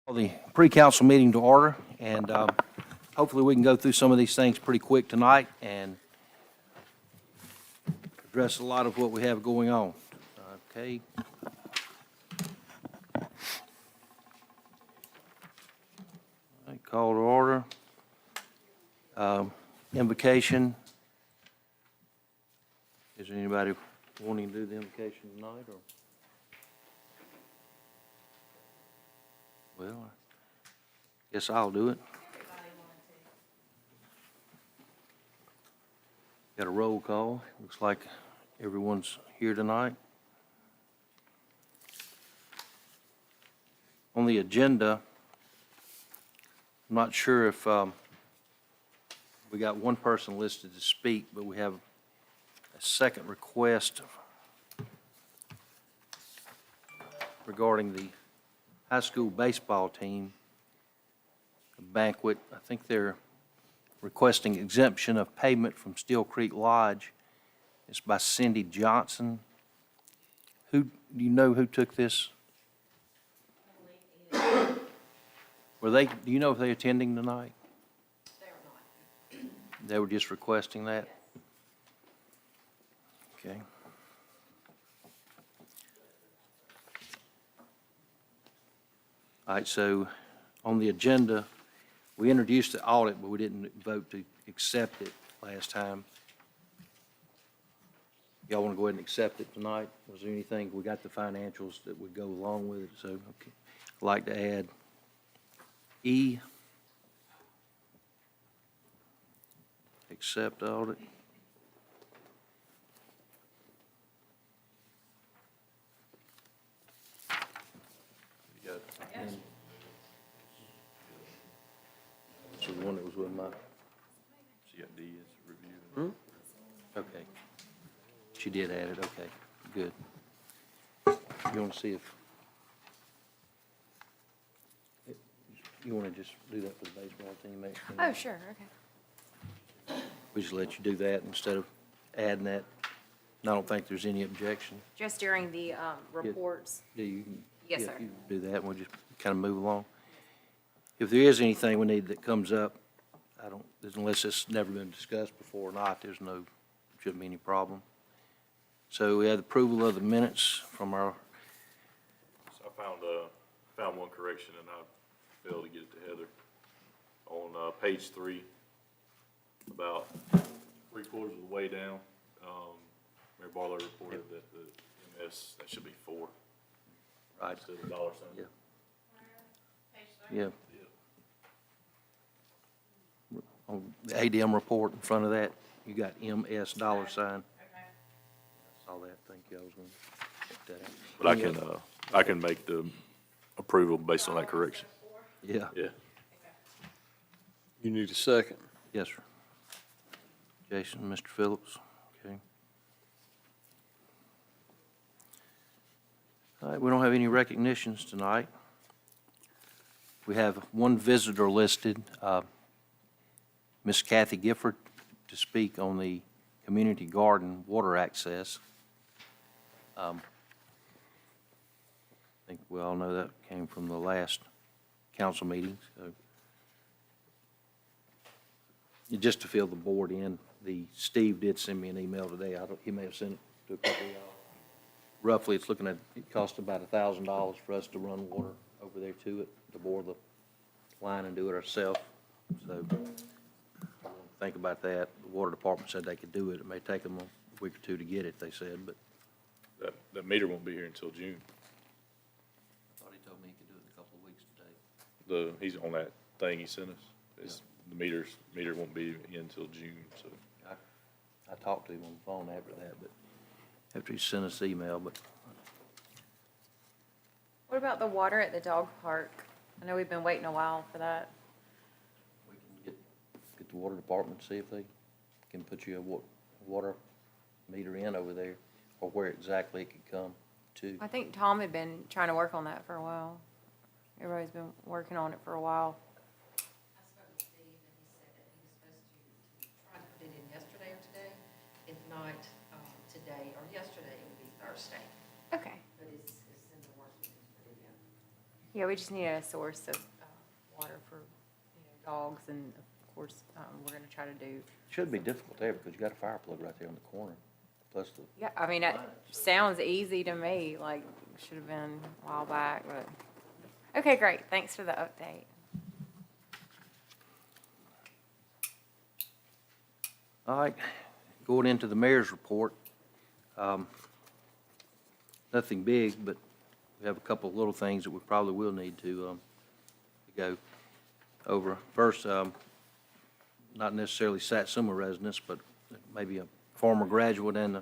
Call the pre-council meeting to order, and hopefully we can go through some of these things pretty quick tonight and address a lot of what we have going on. Okay. All right, call to order. Invocation. Is there anybody wanting to do the invocation tonight, or? Well, I guess I'll do it. Got a roll call. Looks like everyone's here tonight. On the agenda, I'm not sure if we got one person listed to speak, but we have a second request regarding the high school baseball team banquet. I think they're requesting exemption of payment from Steel Creek Lodge. It's by Cindy Johnson. Who, do you know who took this? Were they, do you know if they're attending tonight? They are not. They were just requesting that? Okay. All right, so on the agenda, we introduced the audit, but we didn't vote to accept it last time. Y'all want to go ahead and accept it tonight? Was there anything, we got the financials that would go along with it, so okay. I'd like to add E, accept audit. And so the one that was with my, She got D as review. okay. She did add it, okay, good. You want to see if, you want to just do that for the baseball team? Make- Oh, sure, okay. We just let you do that instead of adding that. And I don't think there's any objection. Just during the reports. Do you? Yes, Yeah, sir. you can do that, and we'll just kind of move along. If there is anything we need that comes up, I don't, unless it's never been discussed before or not, there's no, shouldn't be any problem. So we have the approval of the minutes from our, So I found one correction and I failed to get it to Heather. On page 3, about 3/4 of the way down, Mayor Barlow reported that the MS, that should be 4 right, instead of $sign. yeah. Yeah. On the ADM report in front of that, you got MS $sign. I saw that, thank you, I was going to put that out. But I can make the approval based on that correction. Yeah, Yeah. You need a second. yes, sir. Jason, Mr. Phillips, okay. All right, we don't have any recognitions tonight. We have one visitor listed, Miss Kathy Gifford, to speak on the community garden water access. I think we all know that came from the last council meeting, so. Just to fill the board in, Steve did send me an email today. He may have sent it to a couple of y'all. Roughly, it's looking at, it costs about $1,000 for us to run water over there to it, to bore the line and do it ourselves. So, think about that. The water department said they could do it. It may take them a week or two to get it, they said, but. That meter won't be here until June. I thought he told me he could do it in a couple of weeks today. He's on that thing he sent us. The meter won't be in until June, so. I talked to him on the phone after that, but after he sent us the email, but What about the water at the dog park? I know we've been waiting a while for that. we can get the water department, see if they can put you a water meter in over there, or where exactly it could come to. I think Tom had been trying to work on that for a while. Everybody's been working on it for a while. I spoke with Steve, and he said that he was supposed to try to put it in yesterday or today. If not today or yesterday, it would be Thursday. Okay. But it's in the works with his video. Yeah, we just need a source of water for, dogs, and of course, we're gonna try to do, Shouldn't be difficult there because you got a fire plug right there on the corner, plus the, yeah, I mean, it sounds easy to me, like, should have been a while back, but, okay, great, thanks for the update. all right, going into the mayor's report. Nothing big, but we have a couple of little things that we probably will need to go over. First, not necessarily Satsuma residents, but maybe a former graduate and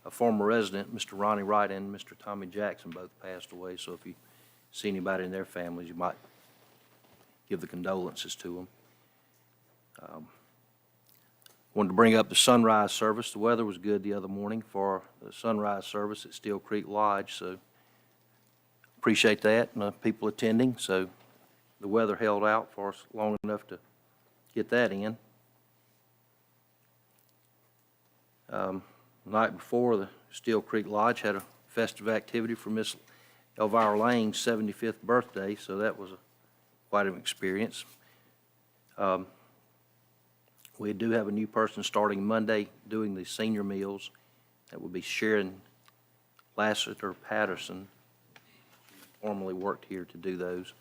a former resident, Mr. Ronnie Wright and Mr. Tommy Jackson both passed away. So if you see anybody in their families, you might give the condolences to them. Wanted to bring up the sunrise service. The weather was good the other morning for the sunrise service at Steel Creek Lodge, so appreciate that and the people attending. So the weather held out for us long enough to get that in. The night before, the Steel Creek Lodge had a festive activity for Miss Elvira Lang's 75th birthday, so that was quite an experience. We do have a new person starting Monday doing the senior meals. That will be Sharon Lassiter Patterson. Formerly worked here to do those.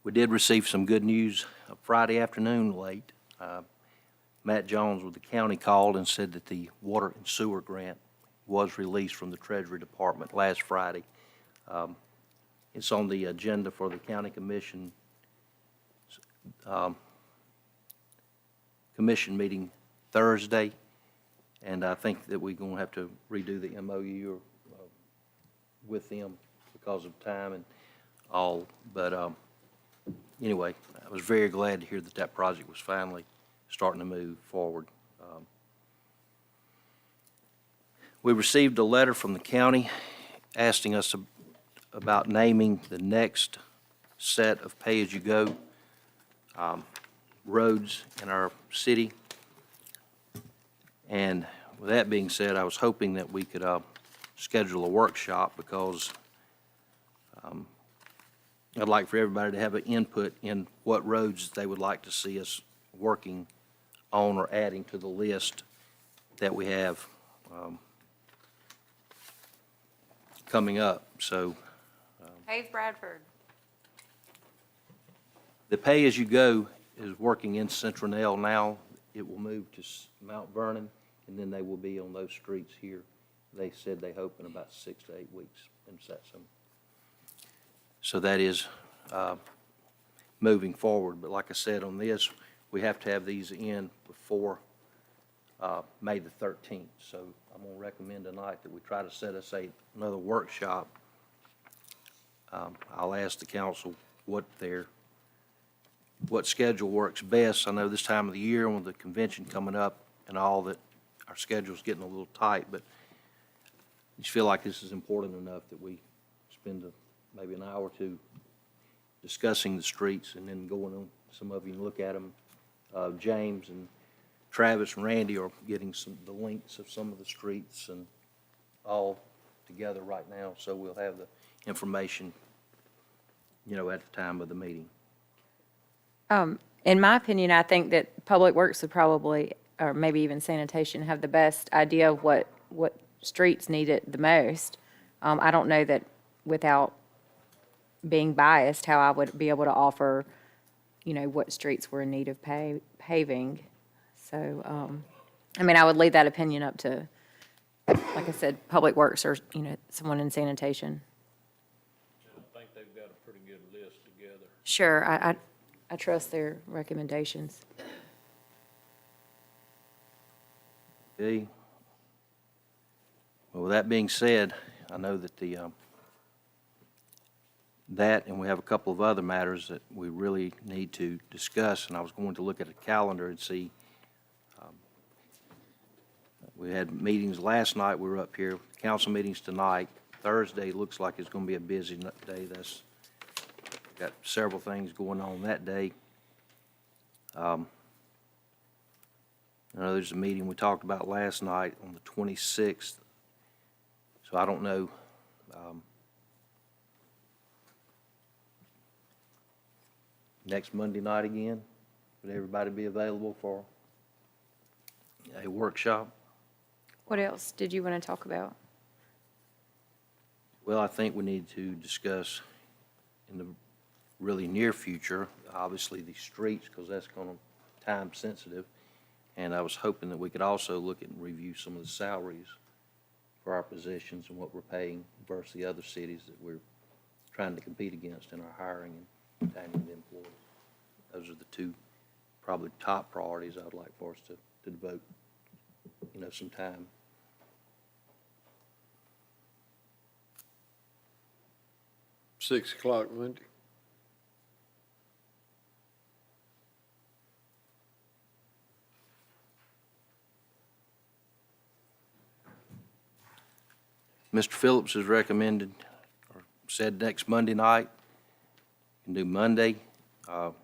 We did receive some good news Friday afternoon late. Matt Jones with the county called and said that the water and sewer grant was released from the Treasury Department last Friday. It's on the agenda for the county commission meeting Thursday, and I think that we're going to have to redo the MOU with them because of time and all. But anyway, I was very glad to hear that that project was finally starting to move forward. We received a letter from the county asking us about naming the next set of pay-as-you-go roads in our city. And with that being said, I was hoping that we could schedule a workshop because I'd like for everybody to have an input in what roads they would like to see us working on or adding to the list that we have coming up. So Hayes Bradford. the pay-as-you-go is working in Central Nell now. It will move to Mount Vernon, and then they will be on those streets here. They said they hope in about 6 to 8 weeks in Satsuma. So that is moving forward. But like I said, on this, we have to have these in before May the 13th. So I'm going to recommend tonight that we try to set us another workshop. I'll ask the council what schedule works best. I know this time of the year with the convention coming up and all that our schedule's getting a little tight, but I just feel like this is important enough that we spend maybe an hour or two discussing the streets and then going on. Some of you can look at them. James and Travis and Randy are getting the links of some of the streets and all together right now, so we'll have the information, at the time of the meeting. In my opinion, I think that Public Works would probably, or maybe even sanitation, have the best idea of what streets need it the most. I don't know that without being biased, how I would be able to offer, what streets were in need of paving. So, I would leave that opinion up to, like I said, Public Works or, someone in sanitation. I think they've got a pretty good list together. Sure, I trust their recommendations. Okay. Well, with that being said, I know that that and we have a couple of other matters that we really need to discuss, and I was going to look at a calendar and see. We had meetings last night. We were up here. Council meetings tonight. Thursday looks like it's going to be a busy day. Got several things going on that day. I know there's a meeting we talked about last night on the 26th. So I don't know next Monday night again? Would everybody be available for a workshop? What else did you want to talk about? Well, I think we need to discuss in the really near future, obviously, the streets, because that's going to time sensitive. And I was hoping that we could also look at and review some of the salaries for our positions and what we're paying versus the other cities that we're trying to compete against in our hiring and retaining the employees. Those are the two probably top priorities I'd like for us to devote, some time. $6 Monday. Mr. Phillips has recommended, or said next Monday night. Can do Monday, or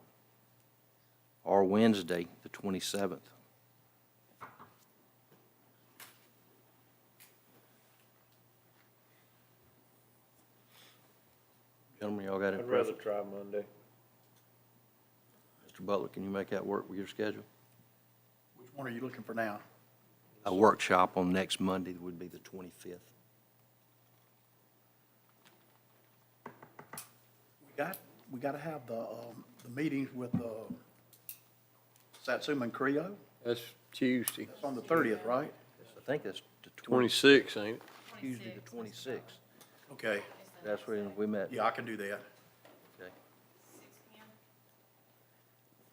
Wednesday, the 27th. Gentlemen, y'all got any I'd rather preference? try Monday. Mr. Butler, can you make that work with your schedule? Which one are you looking for now? A workshop on next Monday would be the 25th. We got to have the meetings with Satsuma and Creo. That's Tuesday. That's on the 30th, right? I think that's the 26, ain't it? Tuesday, the 26th. Okay, That's when we met. yeah, I can do that. Okay.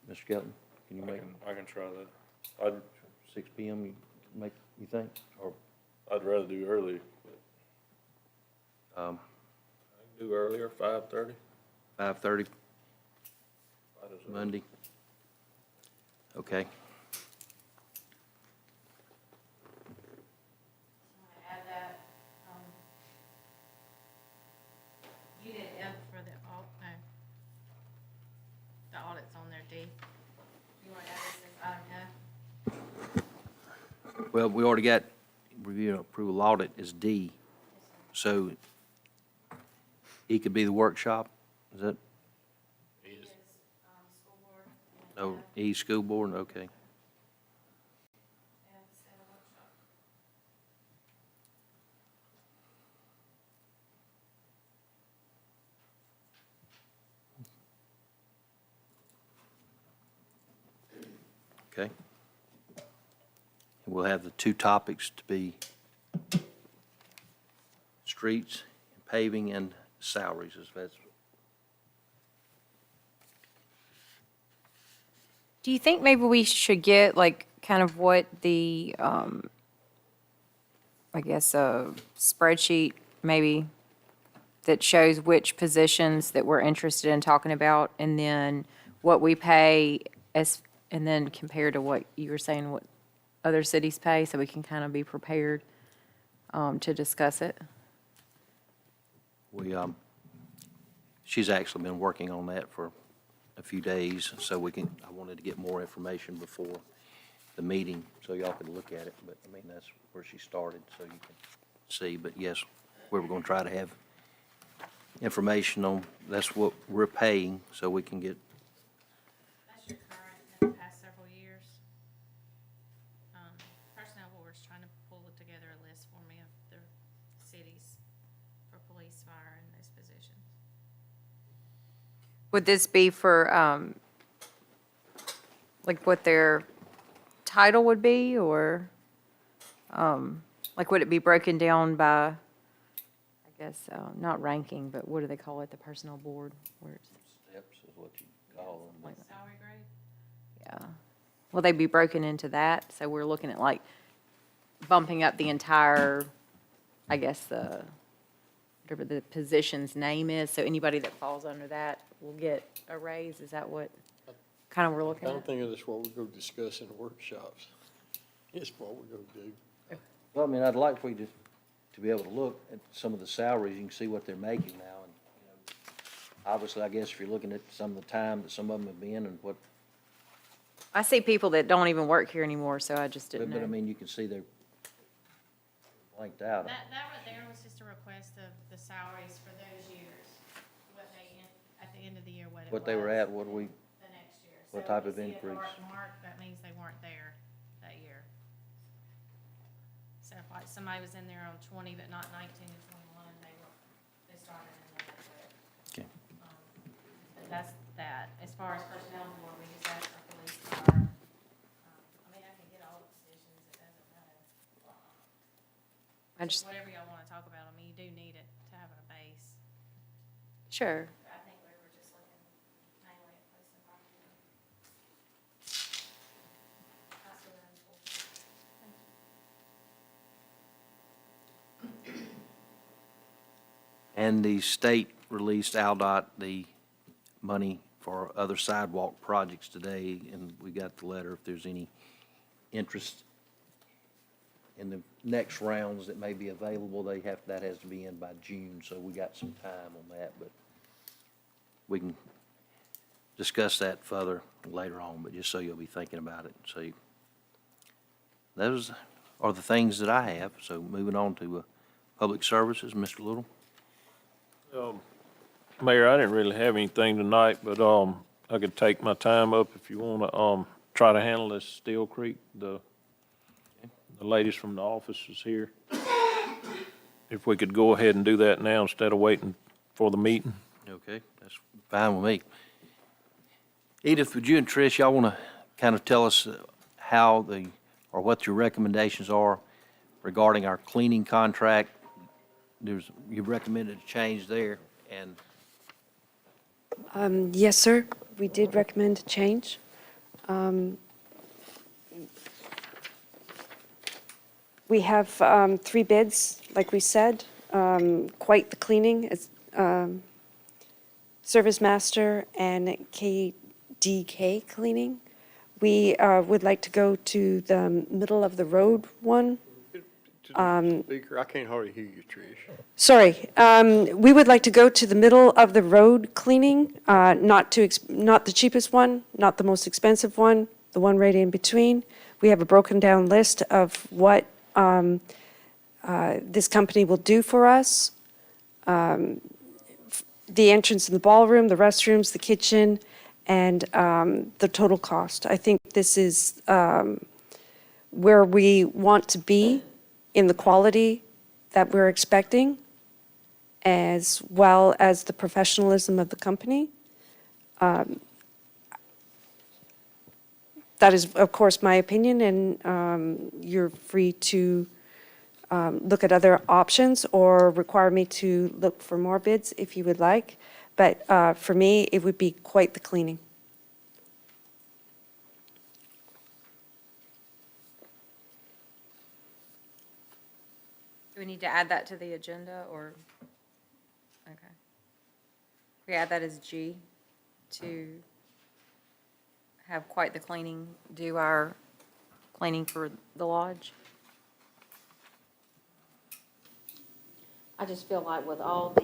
Mr. Kelton, can you make I can try that. 6 PM, you think? Or, I'd rather do early, but um, I can do earlier, 5:30. 5:30 Monday? Okay. Add that, you did F for the the audit's on there, D. You want to add this as item F? Well, we already got review and approval audit is D. So E could be the workshop, is that? Is, school board. and No, F, E, school board, okay. F is at a workshop. Okay. We'll have the two topics to be streets, paving, and salaries, as that's. Do you think maybe we should get like kind of what the, I guess, a spreadsheet maybe that shows which positions that we're interested in talking about, and then what we pay and then compare to what you were saying, what other cities pay, so we can kind of be prepared to discuss it? She's actually been working on that for a few days, so I wanted to get more information before the meeting, so y'all could look at it, but, I mean, that's where she started, so you can see, but yes, we were gonna try to have information on, that's what we're paying, so we can get, That's your current in the past several years. Personnel board's trying to pull together a list for me of the cities for police, fire, and those positions. Would this be for, like what their title would be, or, like would it be broken down by, I guess, not ranking, but what do they call it, the personnel board, where it's, steps is what you call them. Like salary grade? yeah. Will they be broken into that? So we're looking at like bumping up the entire, I guess, whatever the position's name is, so anybody that falls under that will get a raise, is that what kind of we're I looking don't at? think that's what we're going to discuss in the workshops. It's what we're going to do. Well, I mean, I'd like for you to be able to look at some of the salaries, you can see what they're making now, and, obviously, I guess if you're looking at some of the time that some of them have been and what, I see people that don't even work here anymore, so I just didn't but I know. mean, you can see they're blanked out. That right there was just a request of the salaries for those years, what they, at the end of the year, what What they were was at, what do we, the next year. what So type if of you see a increase? dark mark, that means they weren't there that year. So if like somebody was in there on 20 but not 19 and 21, they started in there. okay. But that's that. As far as personnel board, we just asked our police car. I mean, I can get all the positions, it doesn't matter. I just, Whatever y'all wanna talk about, I mean, you do need it to have a base. sure. I think we were just looking mainly at police and fire. That's what I'm for. And the state released ALDOT the money for other sidewalk projects today, and we got the letter if there's any interest in the next rounds that may be available. That has to be in by June, so we got some time on that, but we can discuss that further later on, but just so you'll be thinking about it. So those are the things that I have. So moving on to public services, Mr. Little. Mayor, I didn't really have anything tonight, but, I could take my time up if you wanna, try to handle this Steel Creek. The ladies from the office is here. If we could go ahead and do that now instead of waiting for the meeting. Okay, that's fine with me. Edith, would you and Trish, y'all want to kind of tell us how or what your recommendations are regarding our cleaning contract? You recommended a change there, and Yes, sir. We did recommend a change. We have 3 bids, like we said. Quite the Cleaning is Service Master and KDK Cleaning. We would like to go to the middle of the road one. Speaker, I can't hardly hear you, Trish. Sorry, we would like to go to the middle of the road cleaning, not the cheapest one, not the most expensive one, the one right in between. We have a broken down list of what this company will do for us. The entrance in the ballroom, the restrooms, the kitchen, and the total cost. I think this is where we want to be in the quality that we're expecting, as well as the professionalism of the company. That is, of course, my opinion, and you're free to look at other options or require me to look for more bids if you would like. But for me, it would be quite the cleaning. Do we need to add that to the agenda, or? Okay. We add that as G, to have quite the cleaning, do our cleaning for the lodge? I just feel like with all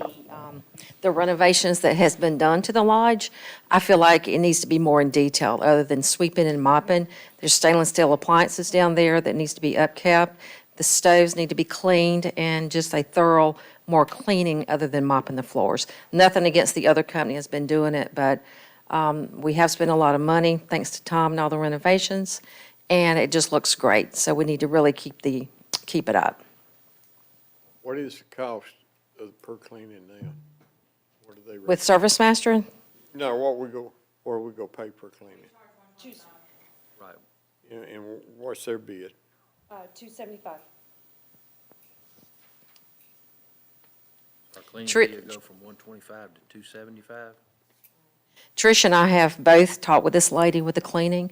the renovations that has been done to the lodge, I feel like it needs to be more in detail, other than sweeping and mopping. There's stainless steel appliances down there that needs to be upkept. The stoves need to be cleaned, and just a thorough, more cleaning other than mopping the floors. Nothing against the other company that's been doing it, but we have spent a lot of money, thanks to Tom and all the renovations, and it just looks great. So we need to really keep it up. What is the cost of per cleaning now? What do they? With Service Master, No, where we go pay per cleaning? right, And what's their bid? $275. our cleaning Tri- fee will go from 125 to 275. Trish and I have both talked with this lady with the cleaning.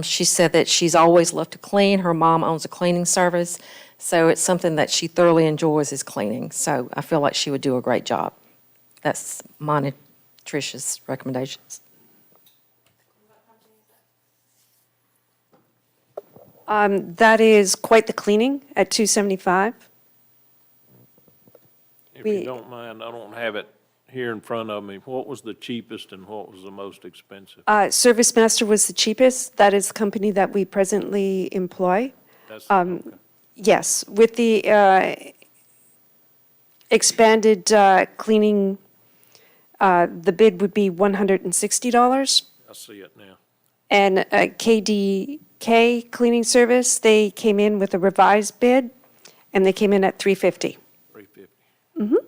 She said that she's always loved to clean. Her mom owns a cleaning service, so it's something that she thoroughly enjoys is cleaning. So I feel like she would do a great job. That's mine and Trish's recommendations. That is quite the cleaning at $275. If We- you don't mind, I don't have it here in front of me. What was the cheapest and what was the most expensive? Service Master was the cheapest. That is the company that we presently employ. That's, okay. Yes, with the expanded cleaning The bid would be $160. I see it now. And KDK Cleaning Service, they came in with a revised bid, and they came in at $350. 350. Mm-hmm. Okay.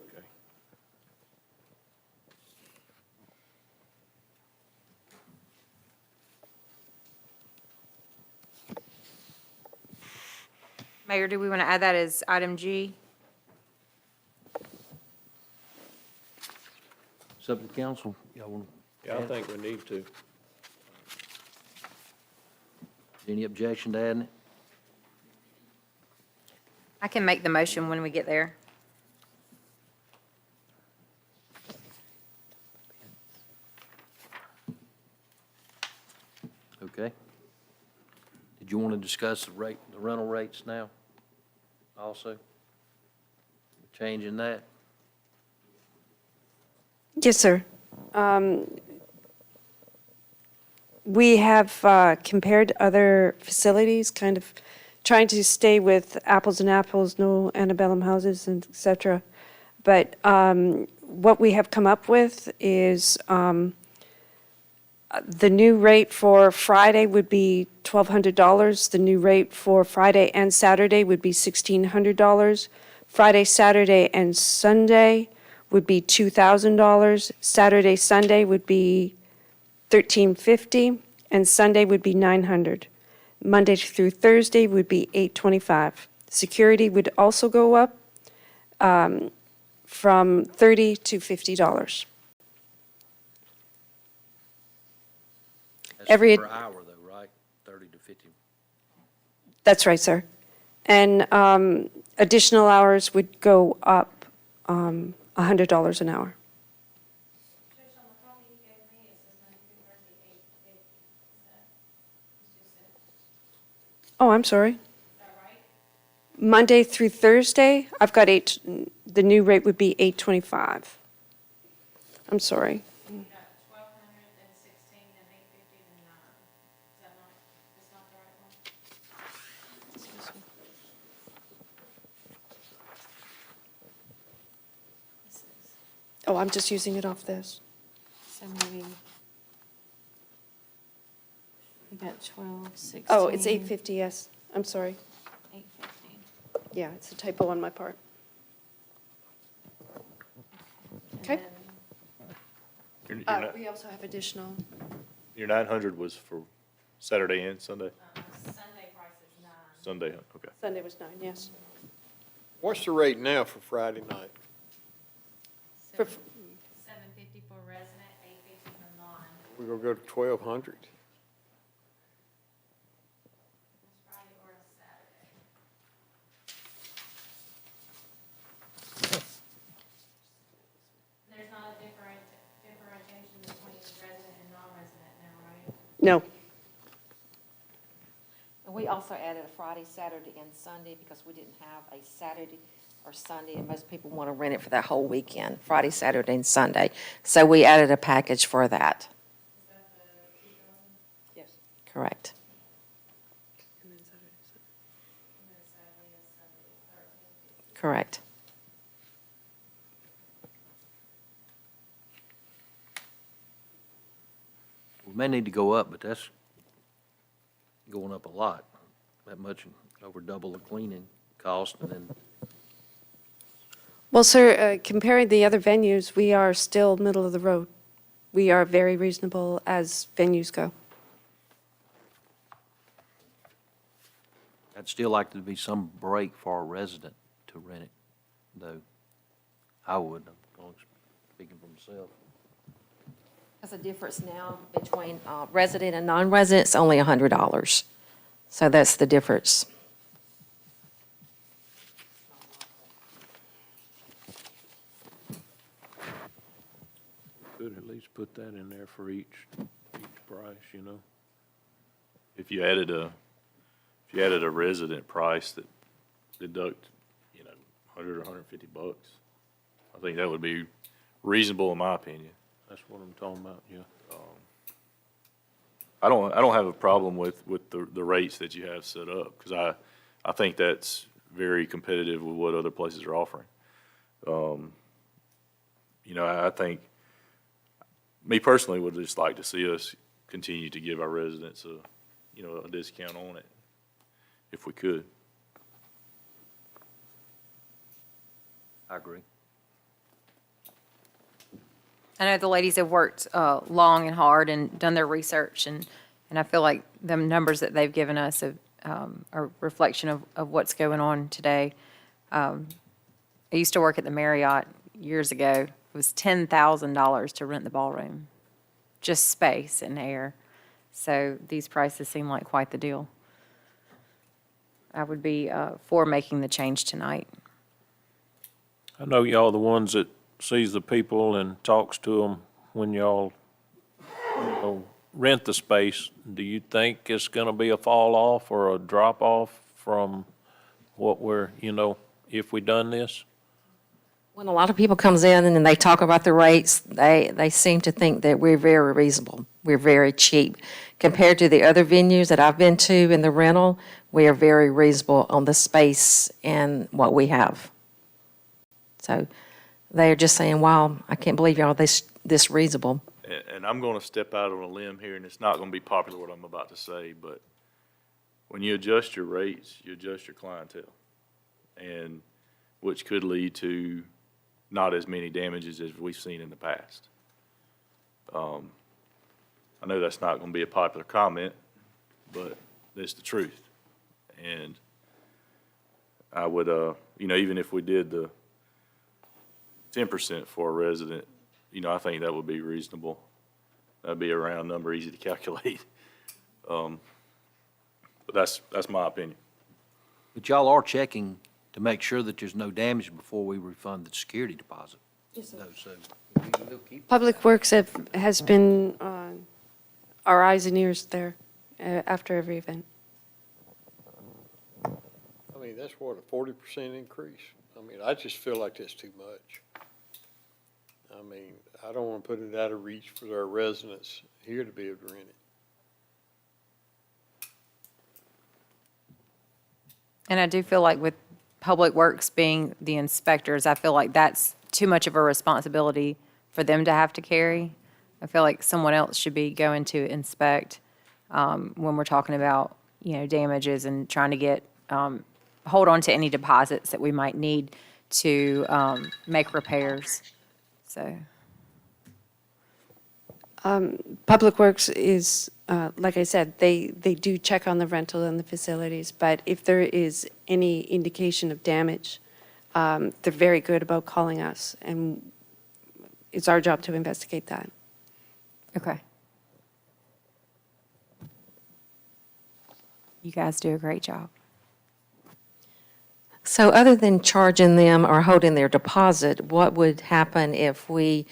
Mayor, do we want to add that as item G? It's up to the council. Y'all want, Yeah, I think we need to. any objection to adding it? I can make the motion when we get there. Okay. Did you want to discuss the rate, the rental rates now also? Changing that? Yes, sir. We have compared other facilities, kind of trying to stay with apples and apples, no antebellum houses, and et cetera. But what we have come up with is the new rate for Friday would be $1,200. The new rate for Friday and Saturday would be $1,600. Friday, Saturday, and Sunday would be $2,000. Saturday, Sunday would be $1,350, and Sunday would be $900. Monday through Thursday would be $825. Security would also go up from $30 to $50. That's Every- per hour though, right? 30 to 50. That's right, sir. And additional hours would go up $100 an hour. Trish, on the copy you gave me, it says Monday through Thursday, 8:50. Is that, it's just that, Oh, I'm sorry. is that right? Monday through Thursday, I've got the new rate would be $825. I'm sorry. You got 1,200, then 16, then 850, then 9. Is that not, it's not the right one? This is, Oh, I'm just using it off this. So maybe. We got 12, 16. Oh, it's 850, yes. I'm sorry. 850. Yeah, it's a typo on my part. Okay. Your, your, We also have additional. your 900 was for Saturday and Sunday? Sunday price is 9. Sunday, okay. Sunday was 9, yes. What's the rate now for Friday night? For- 750 for resident, 850 for non. We're gonna go to 1,200? It's Friday or a Saturday. There's not a differentiation between resident and non-resident now, right? No. And we also added a Friday, Saturday, and Sunday because we didn't have a Saturday or Sunday, and most people want to rent it for that whole weekend, Friday, Saturday, and Sunday. So we added a package for that. Is that the 2,000? Yes. Correct. And then Saturday is Sunday, 13. Correct. We may need to go up, but that's going up a lot. That much, over double the cleaning cost, and then Well, sir, comparing the other venues, we are still middle of the road. We are very reasonable as venues go. I'd still like there to be some break for a resident to rent it, though. I would, I'm only speaking for myself. There's a difference now between resident and non-resident, it's only $100. So that's the difference. Could at least put that in there for each price, you know? If you added a resident price that deduct, 100 or 150 bucks, I think that would be reasonable in my opinion. That's what I'm talking about, yeah. I don't have a problem with the rates that you have set up, because I think that's very competitive with what other places are offering. I think me personally would just like to see us continue to give our residents a discount on it, if we could. I agree. I know the ladies have worked long and hard and done their research, and I feel like the numbers that they've given us are a reflection of what's going on today. I used to work at the Marriott years ago. It was $10,000 to rent the ballroom, just space and air. So these prices seem like quite the deal. I would be for making the change tonight. I know y'all the ones that sees the people and talks to them when y'all, rent the space. Do you think it's gonna be a fall off or a drop off from what we're, if we done this? When a lot of people comes in and then they talk about the rates, they seem to think that we're very reasonable. We're very cheap. Compared to the other venues that I've been to in the rental, we are very reasonable on the space and what we have. So they're just saying, wow, I can't believe y'all this reasonable. And I'm going to step out on a limb here, and it's not going to be popular what I'm about to say, but when you adjust your rates, you adjust your clientele, and which could lead to not as many damages as we've seen in the past. I know that's not going to be a popular comment, but it's the truth. And I would, even if we did the 10% for a resident, I think that would be reasonable. That'd be a round number, easy to calculate. But that's my opinion. But y'all are checking to make sure that there's no damage before we refund the security deposit. Yes, sir. So we'll keep. Public Works has been our eyes and ears there after every event. I mean, that's what, a 40% increase? I mean, I just feel like that's too much. I mean, I don't want to put it out of reach for our residents here to be able to rent it. And I do feel like with Public Works being the inspectors, I feel like that's too much of a responsibility for them to have to carry. I feel like someone else should be going to inspect when we're talking about, damages and trying to get, hold on to any deposits that we might need to make repairs. So, Public Works is, like I said, they do check on the rental and the facilities, but if there is any indication of damage, they're very good about calling us, and it's our job to investigate that. okay. You guys do a great job. So other than charging them or holding their deposit, what would happen if we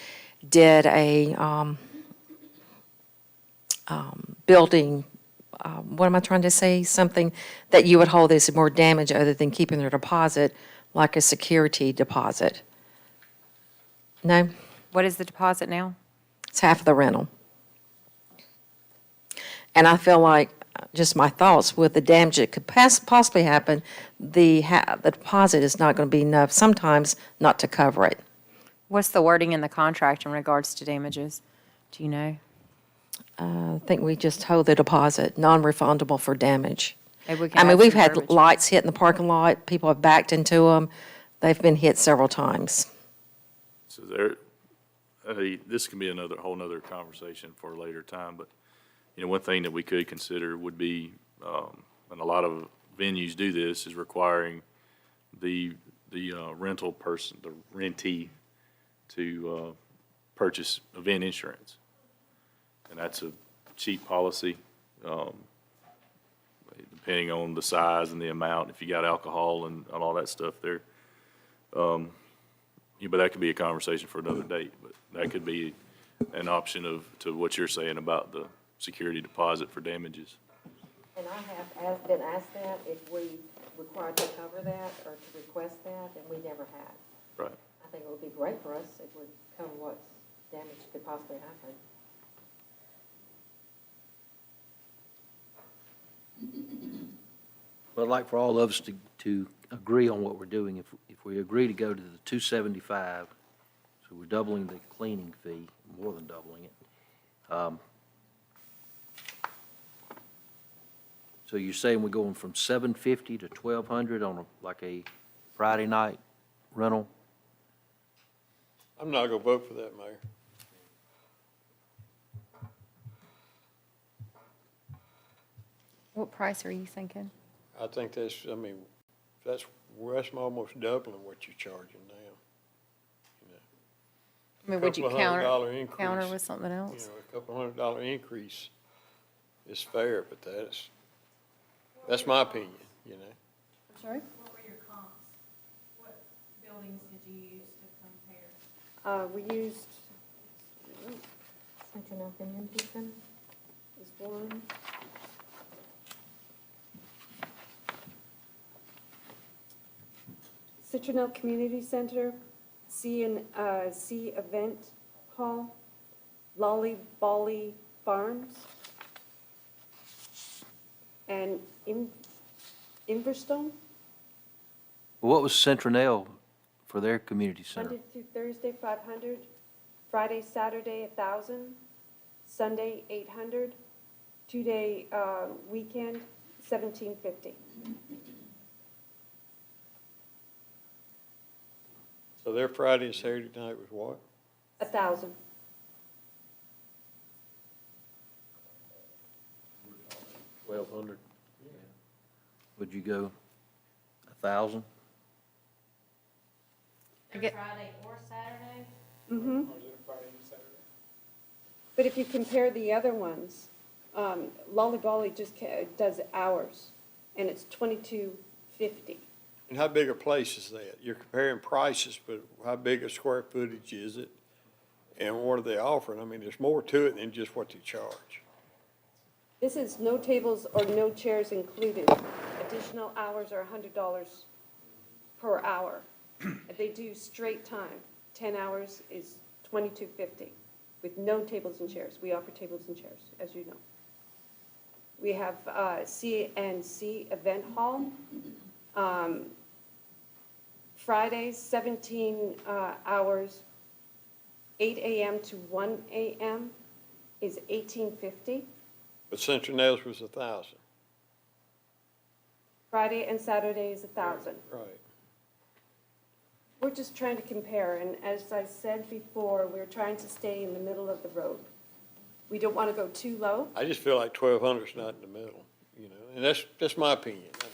did a building, what am I trying to say? Something that you would hold as more damage other than keeping their deposit, like a security deposit? No? What is the deposit now? It's half of the rental. And I feel like, just my thoughts, with the damage that could possibly happen, the deposit is not going to be enough sometimes not to cover it. What's the wording in the contract in regards to damages? Do you know? I think we just hold the deposit, non-refundable for damage. Maybe we can I mean, add we've some had verbiage. lights hit in the parking lot, people have backed into them, they've been hit several times. So this can be a whole nother conversation for a later time, but, one thing that we could consider would be, and a lot of venues do this, is requiring the rental person, the rentee, to purchase event insurance. And that's a cheap policy, depending on the size and the amount, if you got alcohol and all that stuff there. But that could be a conversation for another date, but that could be an option to what you're saying about the security deposit for damages. And I have been asked that, if we required to cover that or to request that, and we never have. Right. I think it would be great for us if we cover what damage could possibly happen. But I'd like for all of us to agree on what we're doing. If we agree to go to the 275, so So we're doubling the cleaning fee, more than doubling it. So you're saying we're going from $750 to $1,200 on like a Friday night rental? I'm not gonna vote for that, Mayor. What price are you thinking? I think that's, I mean, that's almost doubling what you're charging now. I mean, would you Couple of $100 increase. counter with something You else? know, a couple $100 increase is fair, but that's my opinion, you know? I'm sorry? What were your comps? What buildings did you use to compare? We used, Central Community Center? is one. Citronelle Community Center, C Event Hall, Lolly Bolly Farms, and Inverstone, What was Centronel for their community center? Monday through Thursday, 500, Friday, Saturday, 1,000, Sunday, 800, 2-day weekend, 1,750. So their Friday and Saturday night was what? 1,000. $1,200. Would you go 1,000? Every Friday or Saturday? Mm-hmm. But if you compare the other ones, Lolly Bolly just does hours, and it's $22.50. And how big a place is that? You're comparing prices, but how big a square footage is it? And what are they offering? I mean, there's more to it than just what they charge. This is no tables or no chairs included. Additional hours are $100 per hour. They do straight time. 10 hours is $22.50 with no tables and chairs. We offer tables and chairs, as you know. We have C&C Event Hall. Fridays, 17 hours, 8 a.m. to 1 a.m. is $18.50. But Central Nails was 1,000. Friday and Saturday is 1,000. Right. We're just trying to compare, and as I said before, we're trying to stay in the middle of the road. We don't want to go too low. I just feel like 1,200 is not in the middle, you know, and that's my opinion. I mean,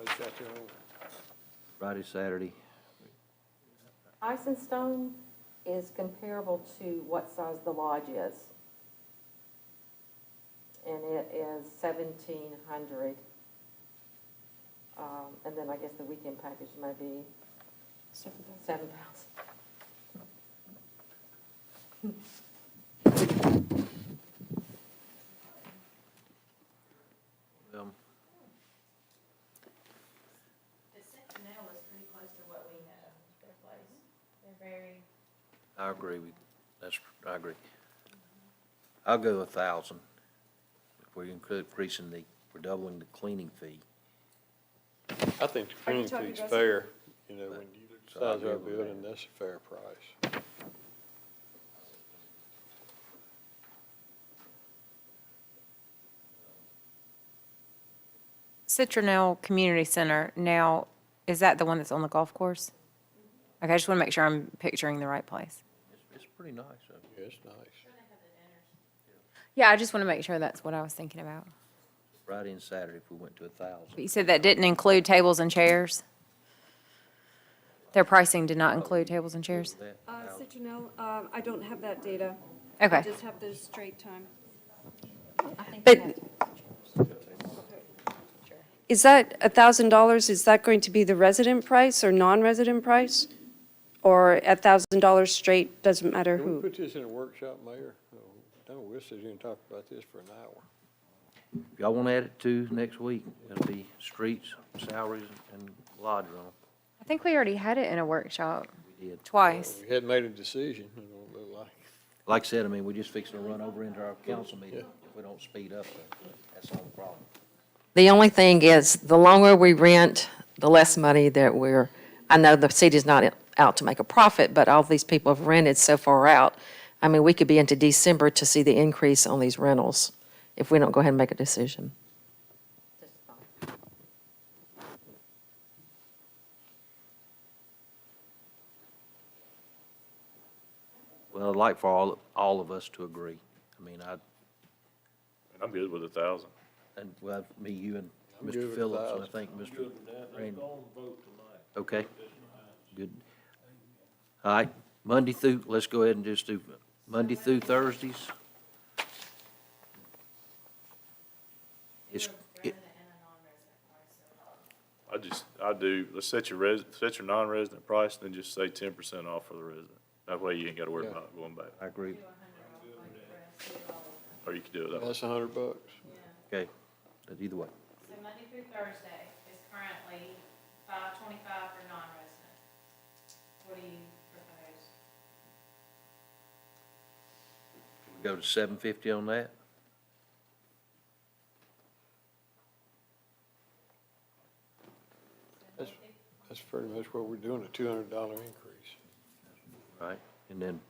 everybody's got their own. Friday, Saturday? Ice and Stone is comparable to what size the lodge is. And it is 1,700. And then I guess the weekend package may be 7,000. The Centinel is pretty close to what we have, their place. They're very, I agree with, I agree. I'll go 1,000. If we're increasing we're doubling the cleaning fee. I think the Are you cleaning talking fee's about- fair, you know, when you look at the So I size of our agree with building, that. that's a fair price. Citronelle Community Center, now, is that the one that's on the golf course? Okay, I just want to make sure I'm picturing the right place. It's pretty nice. Yeah, it's nice. Yeah, I just want to make sure that's what I was thinking about. Friday and Saturday if we went to 1,000. But you said that didn't include tables and chairs? Their pricing did not include tables and chairs? Citronelle, I don't have that data. Okay. I just have the straight time. But Is that $1,000, is that going to be the resident price or non-resident price? Or $1,000 straight, doesn't matter Can we who? put this in a workshop, Mayor? No, we'll sit here and talk about this for an hour. If y'all want to add it to next week, it'll be streets, salaries, and lodge rental. I think we already had it in a workshop We did. twice. We hadn't made a decision, it don't look like. Like I said, I mean, we're just fixing to run over into our council meeting. If we don't speed up, that's all the problem. The only thing is, the longer we rent, the less money that I know the city's not out to make a profit, but all these people have rented so far out. I mean, we could be into December to see the increase on these rentals if we don't go ahead and make a decision. Well, I'd like for all of us to agree. I mean, I'm good with 1,000. and, well, me, you, and I'm good Mr. with Phillips, and I 1,000. think Mr. Good with that. Let's Randy. go and vote tonight. Okay, good. All right, Monday through, let's go ahead and just do Monday through Thursdays. It's, it, Resident and a non-resident price, so. I do, let's set your non-resident price, then just say 10% off for the resident. That way you ain't gotta worry Yeah. about going back, I agree. Do 100 off like the rest, do all of or you could do it that way. That's $100. them. Yeah. Okay, but either way. So Monday through Thursday is currently $5.25 for non-resident. What do you propose? We go to $7.50 on that? That's pretty much what we're doing, a $200 increase. Right, and then, $6.50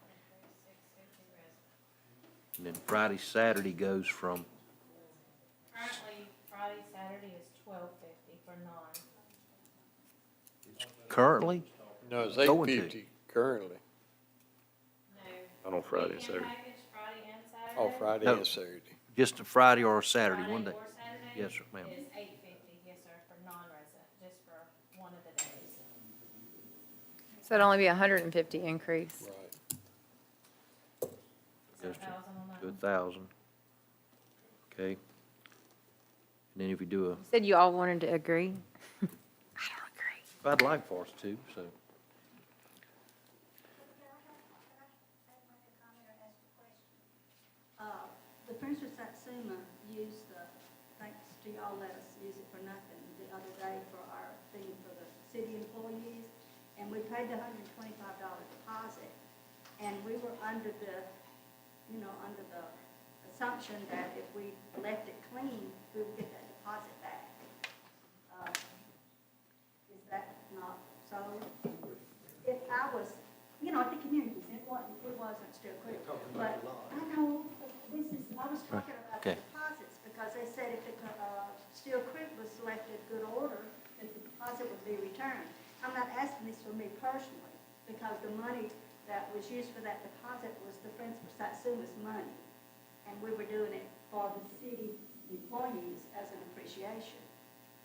resident. and then Friday, Saturday goes from, Currently, Friday, Saturday is $12.50 for non. currently, No, it's Going to. $8.50 currently. No. Not on Friday and Weekend Saturday. package, Friday and Saturday. Oh, Friday No. and Saturday. just a Friday or a Saturday, Friday one day. or Saturday? Yes, sir, ma'am. Is $8.50, yes, sir, for non-resident, just for one of the days. So it'd only be 150 increase. Right. So Goes 1,000 on that to one. 1,000. Okay. And then if you do a, You said you all wanted to agree? I don't agree. I'd like for us to, so. The Prince of Satsuma used the, thanks to y'all let us use it for nothing the other day for our thing for the city employees, and we paid the $125 deposit, and we were under the, under the assumption that if we left it clean, we would get that deposit back. Is that not so? If I was, at the community center, it wasn't still clear, but I know, I was talking about the Okay. deposits, because they said if the, Steel Creek was left in good order, that the deposit would be returned. I'm not asking this for me personally, because the money that was used for that deposit was the Friends of Satsuma's money. And we were doing it for the city employees as an appreciation.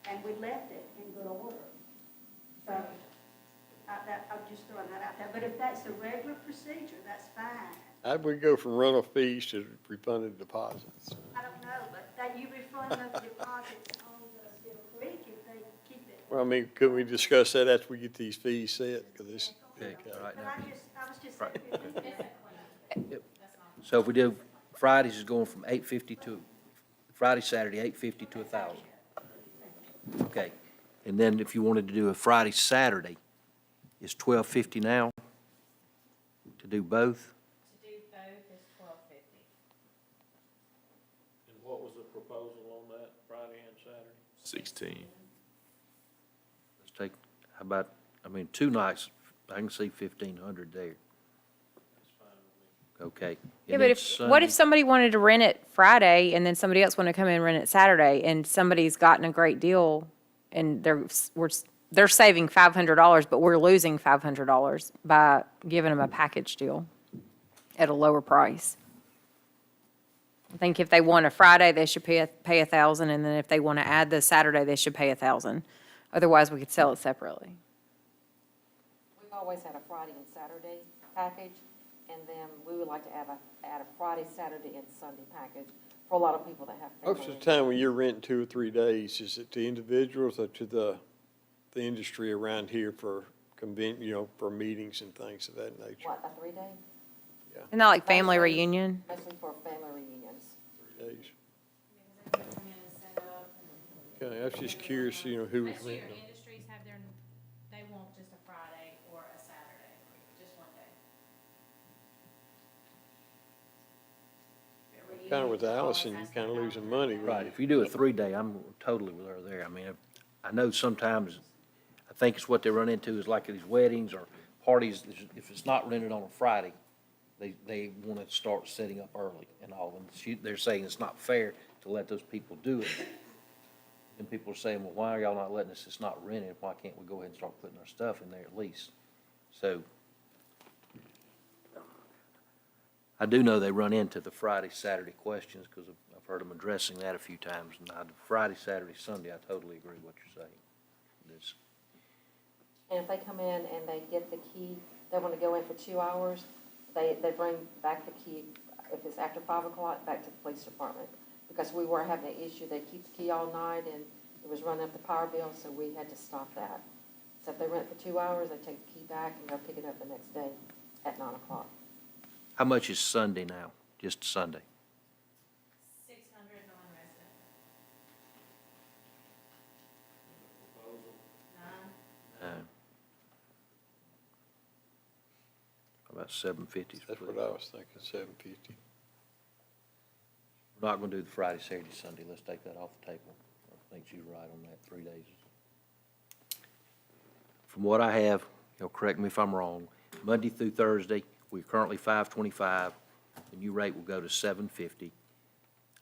And we left it in good order. So, I'm just throwing that out there. But if that's the regular procedure, that's fine. I would go from rental fees to refunded deposits. I don't know, but that you refund those deposits on the Steel Creek if they keep it. Well, I mean, couldn't we discuss that after we get these fees set? Because this, Okay, all right But now. I was just Right. saying. Yep. So if we do, Fridays is going from 850 to, Friday, Saturday, 850 to 1,000. Okay, and then if you wanted to do a Friday, Saturday, it's 1250 now to do both? To do both is $12.50. And what was the proposal on that, Friday and Saturday? 16. Let's take, how about, two nights, I can see 1,500 there. That's fine with me. Okay. Yeah, And but then what if Sunday- somebody wanted to rent it Friday and then somebody else wanted to come in and rent it Saturday and somebody's gotten a great deal and they're saving $500, but we're losing $500 by giving them a package deal at a lower price? I think if they want a Friday, they should pay 1,000, and then if they want to add the Saturday, they should pay 1,000. Otherwise, we could sell it separately. We've always had a Friday and Saturday package, and then we would like to add a Friday, Saturday, and Sunday package for a lot of people that have family. most of the time when you're renting 2 or 3 days, is it to individuals or to the industry around here for for meetings and things of that nature? What, a 3-day? Isn't that like family Mostly- reunion? Mostly for family reunions. 3 days. Come in and set up. Okay, I was just curious, who was Most of your renting them. industries have they want just a Friday or a Saturday, just one day. Kind of with Allison, you're kind of losing money. Right, if you do a 3-day, I'm totally with her there. I know sometimes, I think it's what they run into is like at these weddings or parties, if it's not rented on a Friday, they want to start setting up early and all, and they're saying it's not fair to let those people do it. And people are saying, well, why are y'all not letting us, it's not rented, why can't we go ahead and start putting our stuff in there at least? So, I do know they run into the Friday, Saturday questions, because I've heard them addressing that a few times, and Friday, Saturday, Sunday, I totally agree with what you're saying. It's- And if they come in and they get the key, they want to go in for 2 hours, they bring back the key, if it's after 5 o'clock, back to the police department. Because we were having an issue, they keep the key all night and it was running up the power bill, so we had to stop that. So if they rent for 2 hours, they take the key back and go pick it up the next day at 9 o'clock. How much is Sunday now, just Sunday? 600 non-resident. 9. About 750. That's what I was thinking, 750. We're not gonna do the Friday, Saturday, Sunday, let's take that off the table. I think she's right on that, 3 days. From what I have, correct me if I'm wrong, Monday through Thursday, we're currently $525, the new rate will go to $750.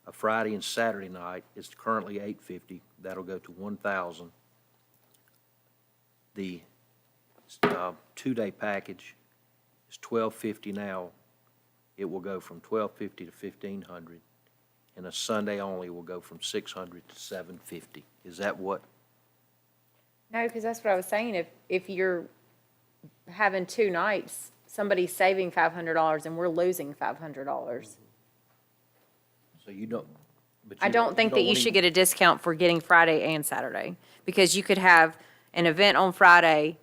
A Friday and Saturday night is currently $850, that'll go to $1,000. The 2-day package is $1,250 now, it will go from $1,250 to $1,500. And a Sunday only will go from $600 to $750. Is that what? No, because that's what I was saying. If you're having 2 nights, somebody's saving $500 and we're losing $500. So you don't, but I don't think that you should get a discount for getting Friday and Saturday, because you could have an event on Friday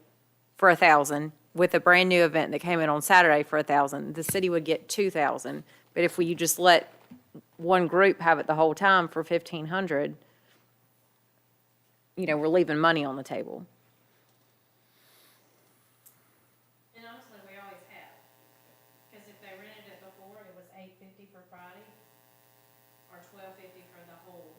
for $1,000 with a brand-new event that came in on Saturday for $1,000. The city would get $2,000. But if you just let one group have it the whole time for $1,500, we're leaving money on the table. And honestly, we always have. Because if they rented it before, it was $850 for Friday or $1250 for the whole,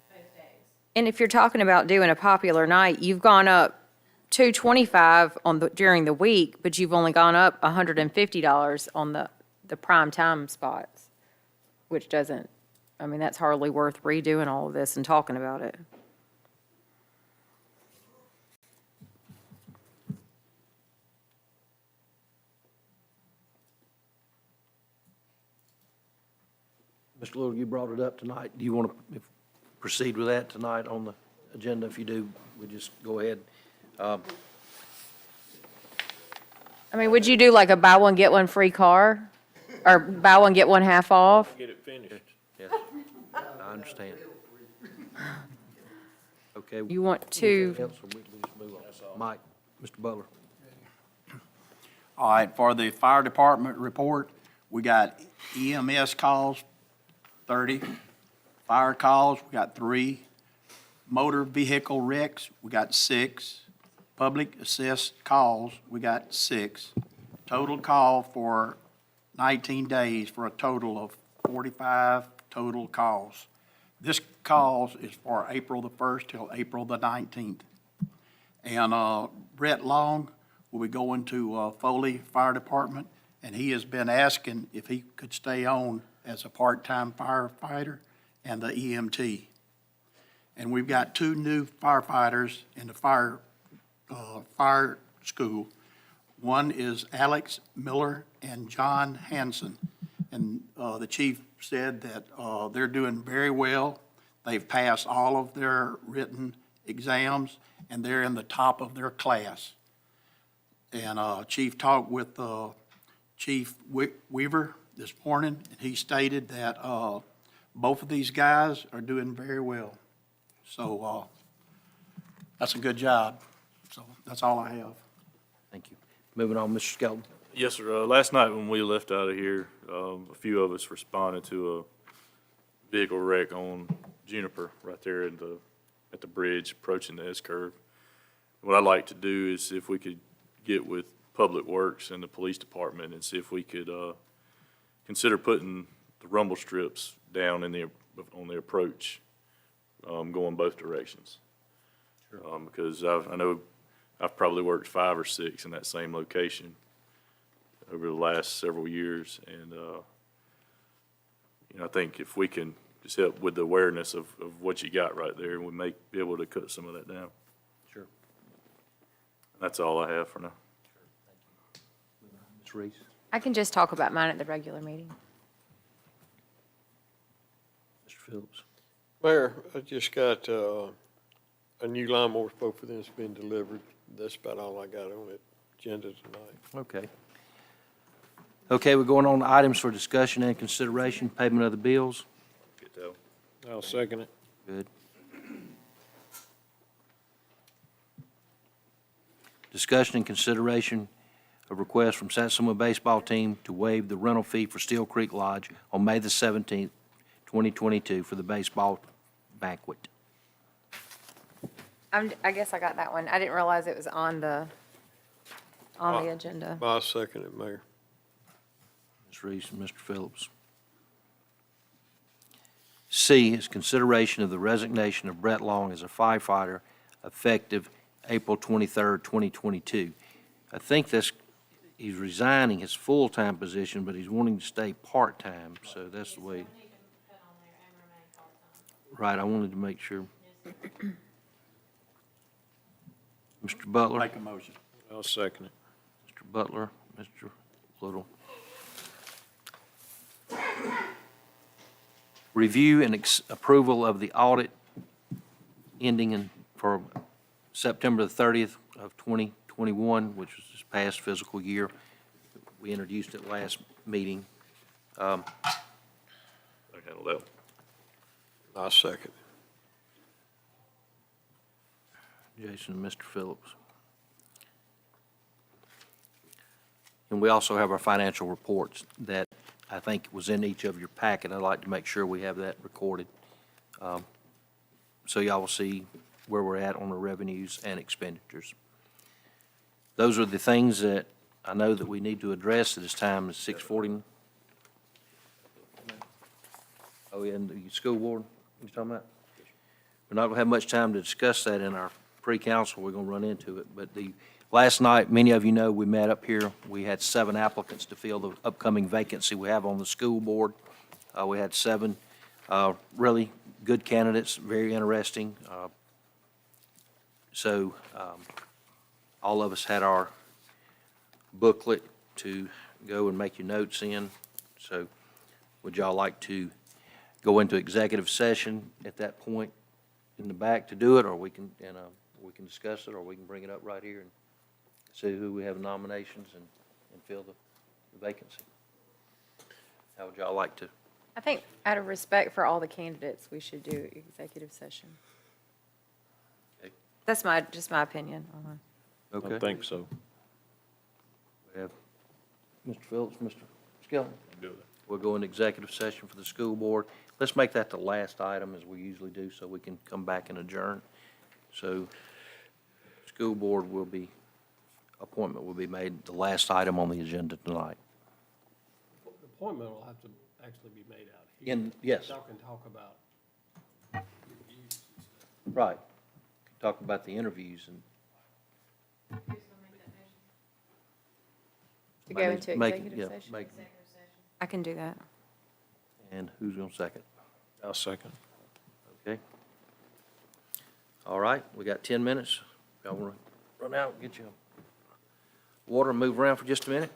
both days. And if you're talking about doing a popular night, you've gone up $225 during the week, but you've only gone up $150 on the prime time spots, which doesn't, that's hardly worth redoing all of this and talking about it. Mr. Little, you brought it up tonight. Do you want to proceed with that tonight on the agenda? If you do, we just go ahead. Would you do like a buy one, get one free car? Or buy one, get one half off? Get it finished. Yes, I understand. Okay. You want to, Anything else, or we can just move on? Mike, Mr. Butler. All right, for the fire department report, we got EMS calls, 30. Fire calls, we got 3. Motor vehicle wrecks, we got 6. Public assist calls, we got 6. Total call for 19 days for a total of 45 total calls. This calls is for April the 1st till April the 19th. And Brett Long will be going to Foley Fire Department, and he has been asking if he could stay on as a part-time firefighter and the EMT. And we've got 2 new firefighters in the fire school. One is Alex Miller and John Hanson. And the chief said that they're doing very well. They've passed all of their written exams, and they're in the top of their class. And Chief talked with Chief Weaver this morning, and he stated that both of these guys are doing very well. So that's a good job. So that's all I have. Thank you. Moving on, Mr. Skelton. Yes, sir. Last night when we left out of here, a few of us responded to a vehicle wreck on Juniper right there at the bridge approaching the S-curve. What I'd like to do is if we could get with Public Works and the police department and see if we could consider putting the rumble strips down on the approach, going both directions. Because I know I've probably worked 5 or 6 in that same location over the last several years. And, I think if we can just help with the awareness of what you got right there, we may be able to cut some of that down. Sure. That's all I have for now. Ms. Reese? I can just talk about mine at the regular meeting. Mr. Phillips? Mayor, I just got, a new lawnmower, both of them's been delivered. That's about all I got on the agenda tonight. Okay. Okay, we're going on to items for discussion and consideration, payment of the bills. Get that one. I'll second it. Good. Discussion and consideration of request from Satsuma baseball team to waive the rental fee for Steel Creek Lodge on May the 17th, 2022 for the baseball banquet. I guess I got that one. I didn't realize it was on the agenda. I'll second it, Mayor. Ms. Reese and Mr. Phillips. C is consideration of the resignation of Brett Long as a firefighter effective April 23rd, 2022. I think he's resigning his full-time position, but he's wanting to stay part-time, so that's the way. Need to put on there and remain part-time. Right, I wanted to make sure. Mr. Butler? Make a motion. I'll second it. Mr. Butler, Mr. Little. Review and approval of the audit ending for September the 30th of 2021, which was this past fiscal year. We introduced it last meeting. I can handle that one. I'll second. Jason and Mr. Phillips. And we also have our financial reports that I think was in each of your packet. I'd like to make sure we have that recorded. So y'all will see where we're at on the revenues and expenditures. Those are the things that I know that we need to address at this time. It's 6:40. Oh, yeah, and the school board, you talking about? We're not gonna have much time to discuss that in our pre-council. We're gonna run into it. But last night, many of you know, we met up here. We had 7 applicants to fill the upcoming vacancy we have on the school board. We had 7 really good candidates, very interesting. So all of us had our booklet to go and make your notes in. So would y'all like to go into executive session at that point in the back to do it, or we can discuss it, or we can bring it up right here and see who we have nominations and fill the vacancy? How would y'all like to? I think out of respect for all the candidates, we should do executive session. Okay. That's just my opinion. Okay. I think so. We have Mr. Phillips, Mr. Skeleton. Do that. We'll go into executive session for the school board. Let's make that the last item, as we usually do, so we can come back and adjourn. So, school board appointment will be made the last item on the agenda tonight. The appointment will have to actually be made out here. Yes, Y'all can talk about reviews and stuff. right. Talk about the interviews and. Who's gonna make that motion? To go into Make- executive yeah, session? make- Executive session. I can do that. And who's going to second? I'll second. Okay. All right, we got 10 minutes. Y'all want to run out, get you water, and move around for just a minute?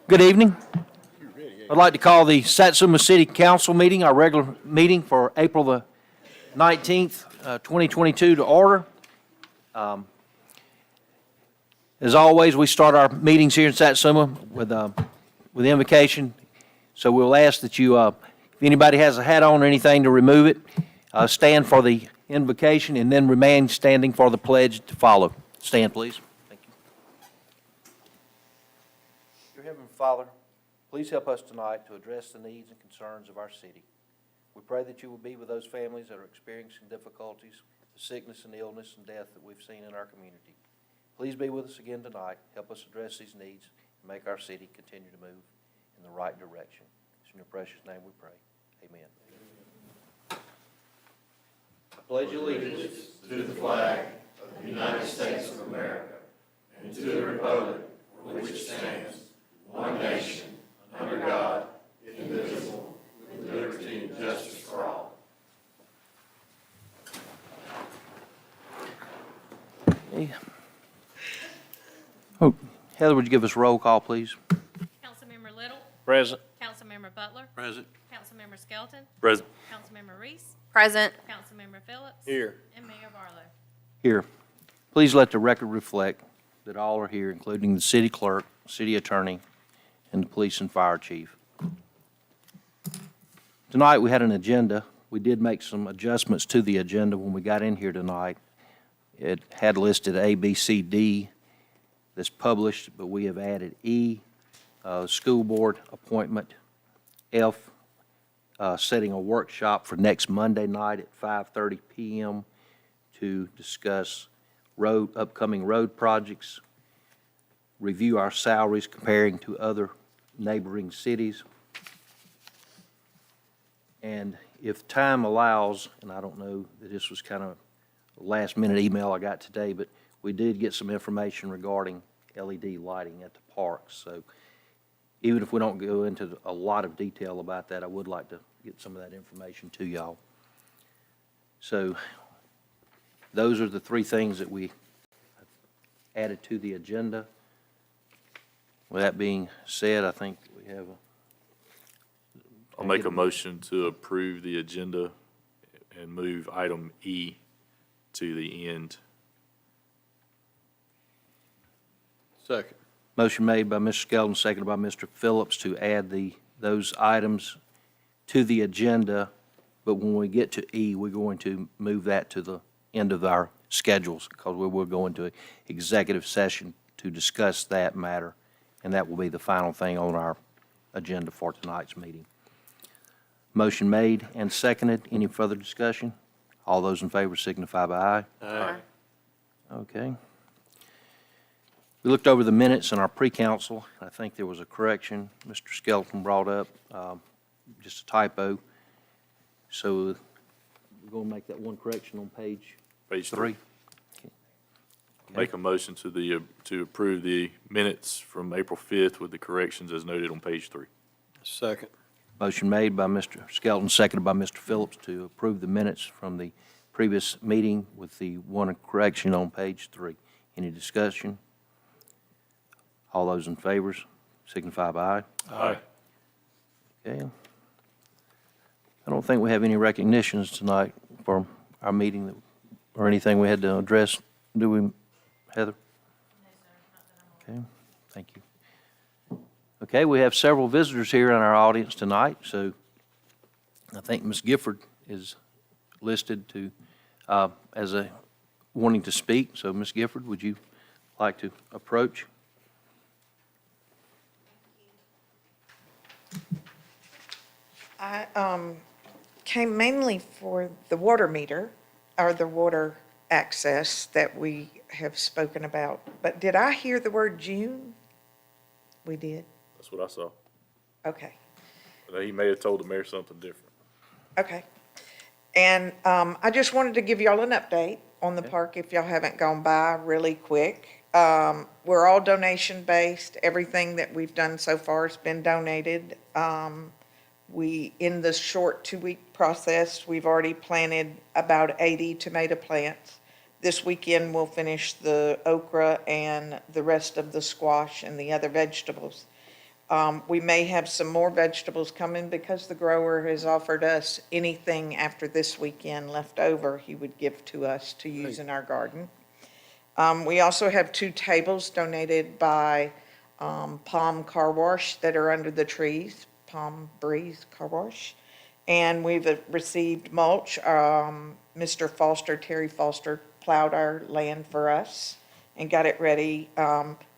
Good evening. I'd like to call the Satsuma City Council meeting, our regular meeting for April the 19th, 2022 to order. As always, we start our meetings here in Satsuma with invocation. So we'll ask that you, if anybody has a hat on or anything, to remove it. Stand for the invocation and then remain standing for the pledge to follow. Stand, please. Thank you. Dear Heavenly Father, please help us tonight to address the needs and concerns of our city. We pray that you will be with those families that are experiencing difficulties, the sickness and illness and death that we've seen in our community. Please be with us again tonight. Help us address these needs and make our city continue to move in the right direction. It's in your precious name we pray. Amen. I pledge allegiance to the flag of the United States of America and to the republic for which it stands, one nation, under God, indivisible, with liberty and justice for all. Okay. Oh, Heather, would you give us a roll call, please? Councilmember Little, Present. Councilmember Butler, Present. Councilmember Skelton, Present. Councilmember Reese, Present. Councilmember Phillips. Here. And Mayor Barlow. Here. Please let the record reflect that all are here, including the city clerk, city attorney, and the police and fire chief. Tonight, we had an agenda. We did make some adjustments to the agenda when we got in here tonight. It had listed A, B, C, D that's published, but we have added E, school board appointment, F, setting a workshop for next Monday night at 5:30 p.m. to discuss upcoming road projects, review our salaries comparing to other neighboring cities. And if time allows, and I don't know that this was kind of a last-minute email I got today, but we did get some information regarding LED lighting at the parks. So even if we don't go into a lot of detail about that, I would like to get some of that information to y'all. So those are the three things that we added to the agenda. With that being said, I think we have I'll make a motion to approve the agenda and move item E to the end. Second. motion made by Mr. Skelton, seconded by Mr. Phillips to add those items to the agenda. But when we get to E, we're going to move that to the end of our schedules because we will go into executive session to discuss that matter. And that will be the final thing on our agenda for tonight's meeting. Motion made and seconded. Any further discussion? All those in favor signify by aye. Aye. Okay. We looked over the minutes in our pre-council. I think there was a correction Mr. Skelton brought up, just a typo. So we're going to make that one correction on page Page 3. Make a motion to approve the minutes from April 5th with the corrections as noted on page 3. Second. Motion made by Mr. Skelton, seconded by Mr. Phillips to approve the minutes from the previous meeting with the one correction on page 3. Any discussion? All those in favor signify by aye. Aye. Okay. I don't think we have any recognitions tonight for our meeting or anything we had to address, do we, Heather? Okay, thank you. Okay, we have several visitors here in our audience tonight, so I think Ms. Gifford is listed to, as wanting to speak. So Ms. Gifford, would you like to approach? I came mainly for the water meter, or the water access that we have spoken about. But did I hear the word June? We did? That's what I saw. Okay, But he may have told the mayor something different. okay. And I just wanted to give y'all an update on the park if y'all haven't gone by really quick. We're all donation-based. Everything that we've done so far has been donated. In the short 2-week process, we've already planted about 80 tomato plants. This weekend, we'll finish the okra and the rest of the squash and the other vegetables. We may have some more vegetables coming because the grower has offered us anything after this weekend left over, he would give to us to use in our garden. We also have 2 tables donated by Palm Car Wash that are under the trees, Palm Breeze Car Wash. And we've received mulch. Mr. Foster, Terry Foster, plowed our land for us and got it ready.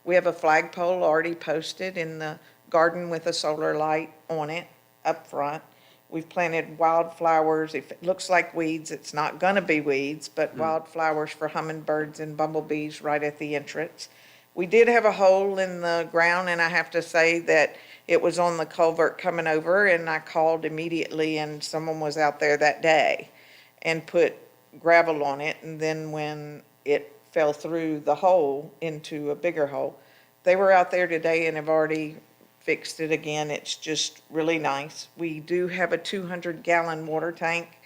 We have a flagpole already posted in the garden with a solar light on it up front. We've planted wildflowers. If it looks like weeds, it's not gonna be weeds, but wildflowers for hummingbirds and bumblebees right at the entrance. We did have a hole in the ground, and I have to say that it was on the culvert coming over, and I called immediately, and someone was out there that day and put gravel on it, and then when it fell through the hole into a bigger hole, they were out there today and have already fixed it again. It's just really nice. We do have a 200-gallon water tank,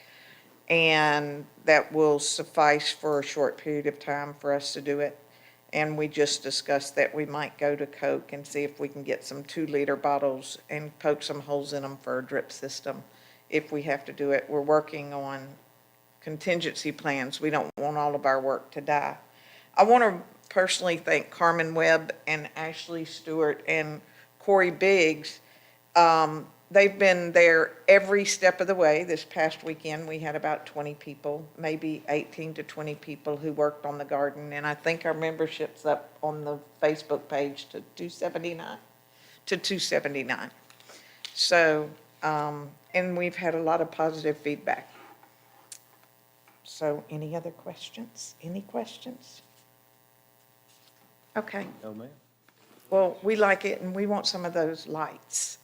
and that will suffice for a short period of time for us to do it. And we just discussed that we might go to Coke and see if we can get some 2-liter bottles and poke some holes in them for a drip system if we have to do it. We're working on contingency plans. We don't want all of our work to die. I want to personally thank Carmen Webb and Ashley Stewart and Corey Biggs. They've been there every step of the way. This past weekend, we had about 20 people, maybe 18 to 20 people who worked on the garden. And I think our membership's up on the Facebook page to 279. So, and we've had a lot of positive feedback. So any other questions? Any questions? Okay. No, ma'am. Well, we like it, and we want some of those lights.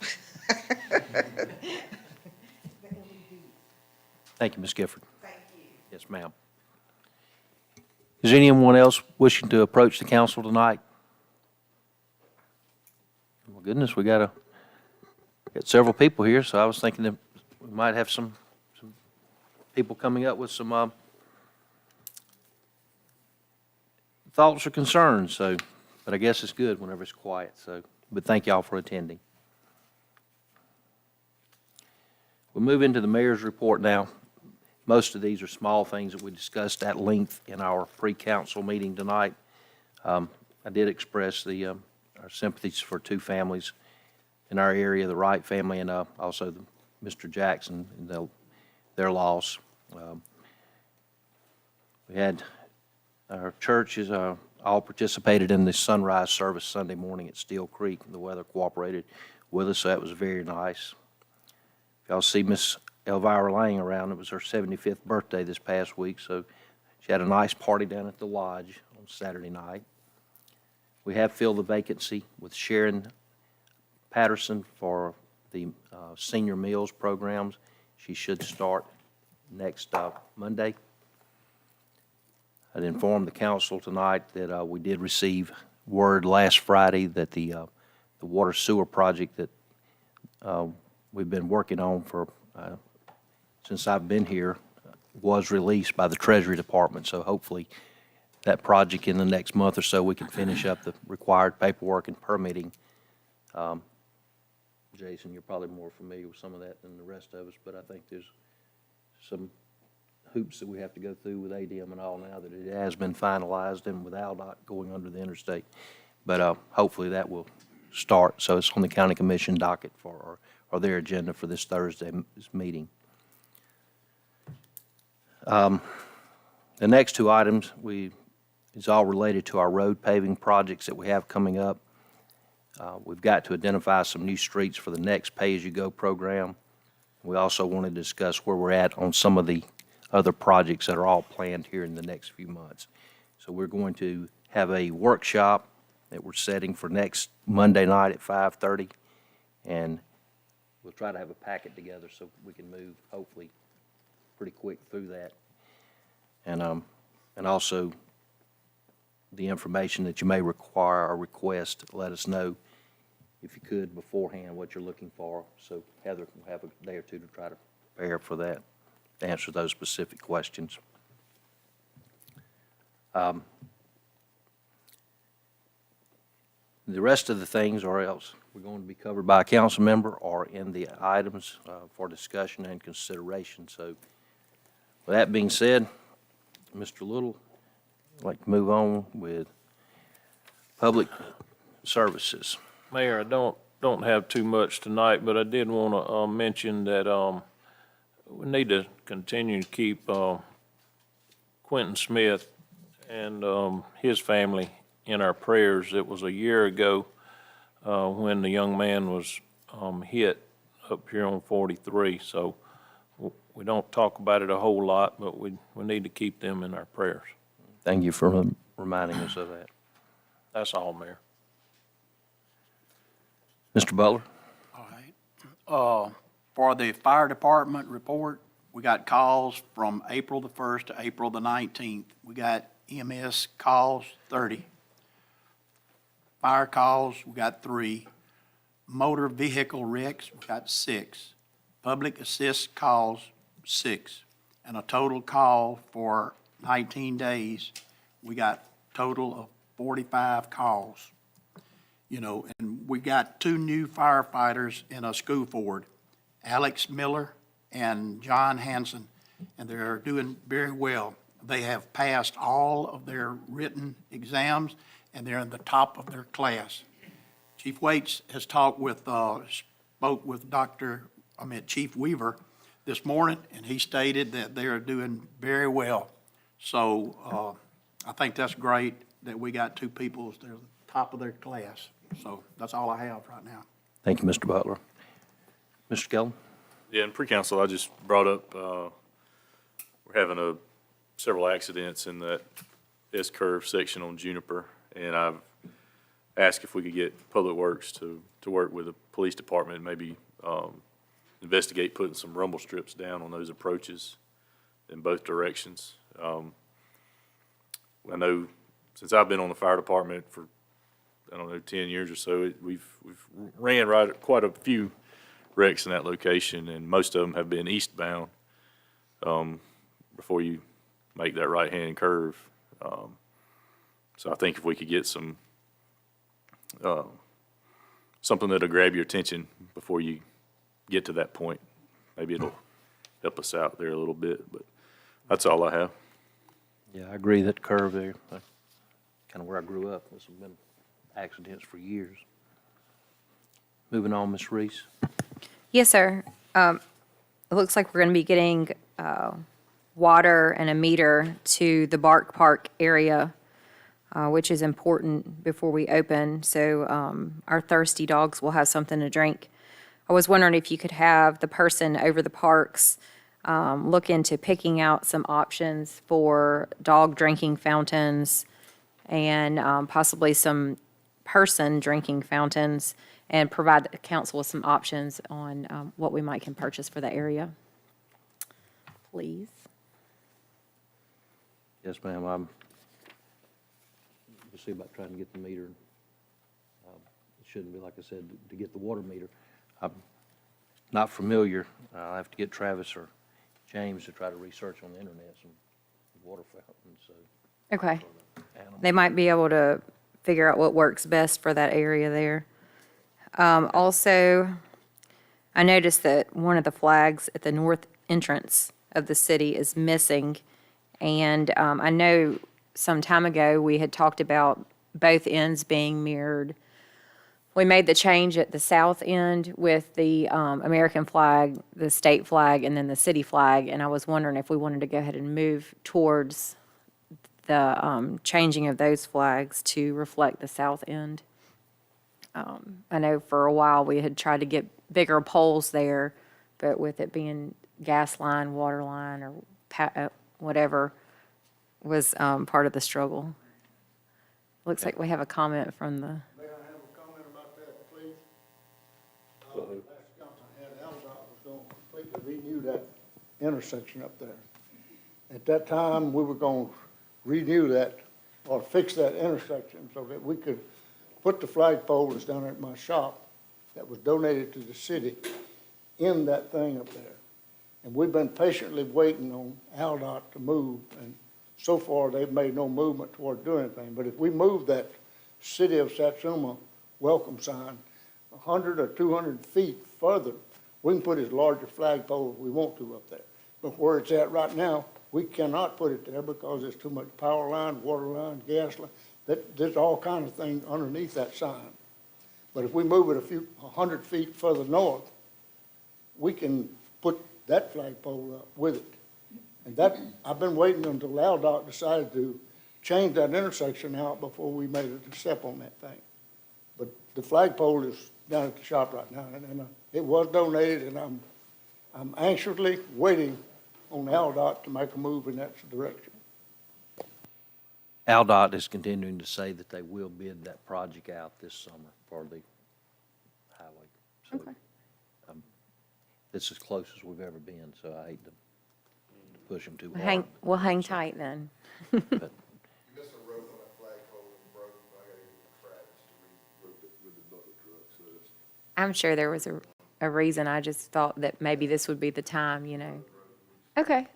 Thank you, Ms. Gifford. Thank you. Yes, ma'am. Is anyone else wishing to approach the council tonight? Well, goodness, we got several people here, so I was thinking that we might have some people coming up with some thoughts or concerns, so, but I guess it's good whenever it's quiet, so, but thank y'all for attending. We'll move into the mayor's report now. Most of these are small things that we discussed at length in our pre-council meeting tonight. I did express our sympathies for 2 families in our area, the Wright family and also Mr. Jackson and their loss. We had our churches all participated in the sunrise service Sunday morning at Steel Creek. The weather cooperated with us, so that was very nice. If y'all see Miss Elvira Lang around, it was her 75th birthday this past week, so she had a nice party down at the lodge on Saturday night. We have filled the vacancy with Sharon Patterson for the senior meals programs. She should start next Monday. I'd informed the council tonight that we did receive word last Friday that the water sewer project that we've been working on for since I've been here was released by the Treasury Department. So hopefully that project in the next month or so we can finish up the required paperwork and permitting. Jason, you're probably more familiar with some of that than the rest of us, but I think there's some hoops that we have to go through with ADM and all now that it has been finalized and without not going under the interstate. But hopefully that will start. So it's on the county commission docket for or their agenda for this Thursday's meeting. The next 2 items is all related to our road paving projects that we have coming up. We've got to identify some new streets for the next pay-as-you-go program. We also want to discuss where we're at on some of the other projects that are all planned here in the next few months. So we're going to have a workshop that we're setting for next Monday night at 5:30, and we'll try to have a packet together so we can move, hopefully, pretty quick through that. And also the information that you may require or request, let us know if you could beforehand what you're looking for. So Heather will have a day or 2 to try to prepare for that, to answer those specific questions. The rest of the things are else, we're going to be covered by a council member or in the items for discussion and consideration. So with that being said, Mr. Little, I'd like to move on with public services. Mayor, I don't have too much tonight, but I did want to mention that we need to continue to keep Quentin Smith and his family in our prayers. It was a year ago when the young man was hit up here on 43. So we don't talk about it a whole lot, but we need to keep them in our prayers. Thank you for reminding us of that. That's all, Mayor. Mr. Butler? All right. For the fire department report, we got calls from April the 1st to April the 19th. We got EMS calls, 30. Fire calls, we got 3. Motor vehicle wrecks, we got 6. Public assist calls, 6. And a total call for 19 days, we got total of 45 calls. You know, and we got 2 new firefighters in a school Ford, Alex Miller and John Hanson, and they're doing very well. They have passed all of their written exams, and they're in the top of their class. Chief Waits has spoke with Chief Weaver this morning, and he stated that they are doing very well. So I think that's great that we got 2 people that are the top of their class. So that's all I have right now. Thank you, Mr. Butler. Mr. Kellum? Yeah, in pre-council, I just brought up, we're having several accidents in that S-curve section on Juniper, and I've asked if we could get Public Works to work with the police department, maybe investigate putting some rumble strips down on those approaches in both directions. I know since I've been on the fire department for, 10 years or so, we've ran quite a few wrecks in that location, and most of them have been eastbound before you make that right-hand curve. So I think if we could get something that'll grab your attention before you get to that point, maybe it'll help us out there a little bit, but that's all I have. Yeah, I agree, that curve there, kind of where I grew up, there's been accidents for years. Moving on, Ms. Reese. Yes, sir. It looks like we're going to be getting water and a meter to the Bark Park area, which is important before we open, so our thirsty dogs will have something to drink. I was wondering if you could have the person over the parks look into picking out some options for dog drinking fountains and possibly some person drinking fountains, and provide the council with some options on what we might can purchase for the area. Please. Yes, ma'am, we'll see about trying to get the meter. It shouldn't be, like I said, to get the water meter. I'm not familiar. I'll have to get Travis or James to try to research on the internet some water fountains, so. Okay. They might be able to figure out what works best for that area there. Also, I noticed that one of the flags at the north entrance of the city is missing. And I know some time ago we had talked about both ends being mirrored. We made the change at the south end with the American flag, the state flag, and then the city flag. And I was wondering if we wanted to go ahead and move towards the changing of those flags to reflect the south end. I know for a while we had tried to get bigger poles there, but with it being gas line, water line, or whatever was part of the struggle. Looks like we have a comment from the, May I have a comment about that, please? Last council had Aldott was going to completely renew that intersection up there. At that time, we were going to renew that or fix that intersection so that we could put the flagpole that's down there at my shop that was donated to the city in that thing up there. And we've been patiently waiting on Aldott to move, and so far they've made no movement toward doing anything. But if we move that city of Satsuma welcome sign 100 or 200 feet further, we can put as large a flagpole as we want to up there. But where it's at right now, we cannot put it there because there's too much power line, water line, gas line. There's all kinds of things underneath that sign. But if we move it 100 feet further north, we can put that flagpole up with it. And that, I've been waiting until LALDOT decided to change that intersection out before we made a step on that thing. But the flagpole is down at the shop right now, and it was donated, and I'm anxiously waiting on LALDOT to make a move in that direction. AlDOT is continuing to say that they will bid that project out this summer for the highway. So, Okay. This is as close as we've ever been, so I hate to push them too hard. We'll hang tight then. But Missed a rope on that flagpole and broke, I gotta get Travis to re-rope it with the bucket truck, so it's. I'm sure there was a reason. I just thought that maybe this would be the time, you know. Okay.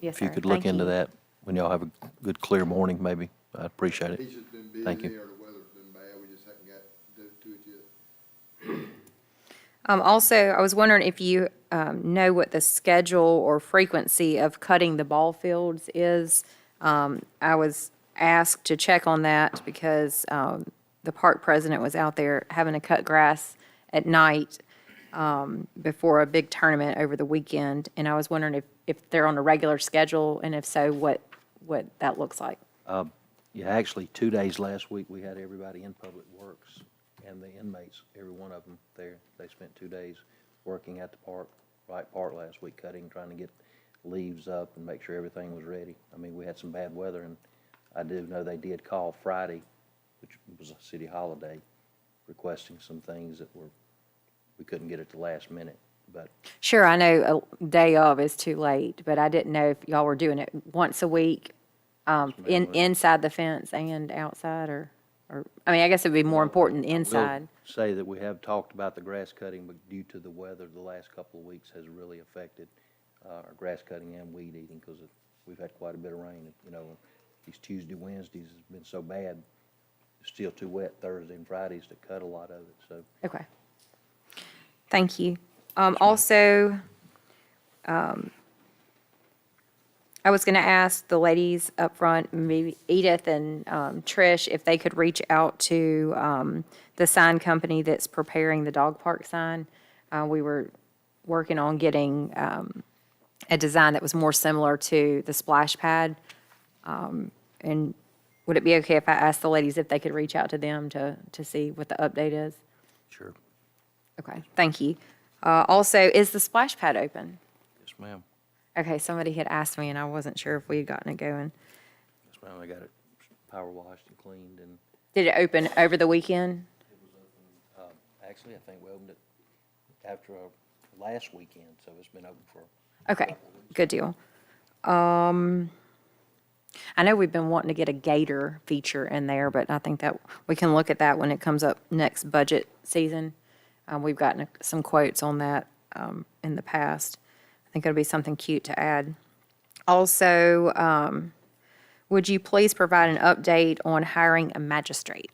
Yes, if you sir. could look Thank into you. that when y'all have a good, clear morning, maybe, I'd appreciate it. He's just been Thank busy you. or the weather's been bad, we just haven't got to it yet. Also, I was wondering if you know what the schedule or frequency of cutting the ball fields is. I was asked to check on that because the park president was out there having to cut grass at night before a big tournament over the weekend. And I was wondering if they're on a regular schedule, and if so, what that looks like. Yeah, actually, 2 days last week, we had everybody in Public Works and the inmates, every one of them there. They spent 2 days working at the park, Wright Park last week, cutting, trying to get leaves up and make sure everything was ready. I mean, we had some bad weather, and I do know they did call Friday, which was a city holiday, requesting some things that we couldn't get at the last minute, but Sure, I know a day of is too late, but I didn't know if y'all were doing it once a week, inside the fence and outside, or, I mean, I guess it'd be more important I will inside. say that we have talked about the grass cutting, but due to the weather, the last couple of weeks has really affected our grass cutting and weed eating, because we've had quite a bit of rain. You know, these Tuesday, Wednesdays has been so bad, it's still too wet Thursday and Fridays to cut a lot of it, so. Okay. Thank you. Also, I was going to ask the ladies up front, maybe Edith and Trish, if they could reach out to the sign company that's preparing the dog park sign. We were working on getting a design that was more similar to the splash pad. And would it be okay if I asked the ladies if they could reach out to them to see what the update is? Sure. Okay, thank you. Also, is the splash pad open? Yes, ma'am. Okay, somebody had asked me, and I wasn't sure if we had gotten it going. Yes, ma'am. I got it power washed and cleaned, and Did it open over the weekend? it was open, actually, I think we opened it after our last weekend, so it's been open for Okay, good deal. I know we've been wanting to get a gator feature in there, but I think that we can look at that when it comes up next budget season. We've gotten some quotes on that in the past. I think it'll be something cute to add. Also, would you please provide an update on hiring a magistrate?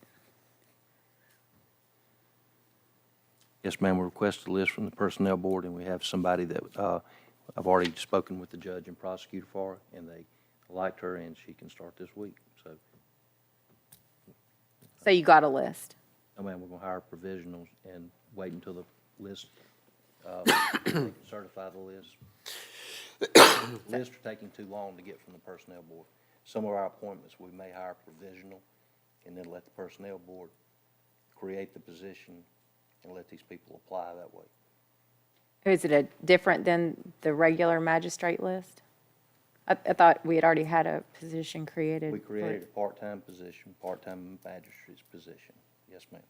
Yes, ma'am, we requested a list from the Personnel Board, and we have somebody that, I've already spoken with the judge and prosecutor for, and they liked her, and she can start this week, so. So you got a list? No, ma'am, we're gonna hire provisionals and wait until the list, certify the list. Lists are taking too long to get from the Personnel Board. Some of our appointments, we may hire provisional, and then let the Personnel Board create the position and let these people apply that way. Is it different than the regular magistrate list? I thought we had already had a position created. We for created a it. part-time position, part-time magistrate's position. Yes, ma'am.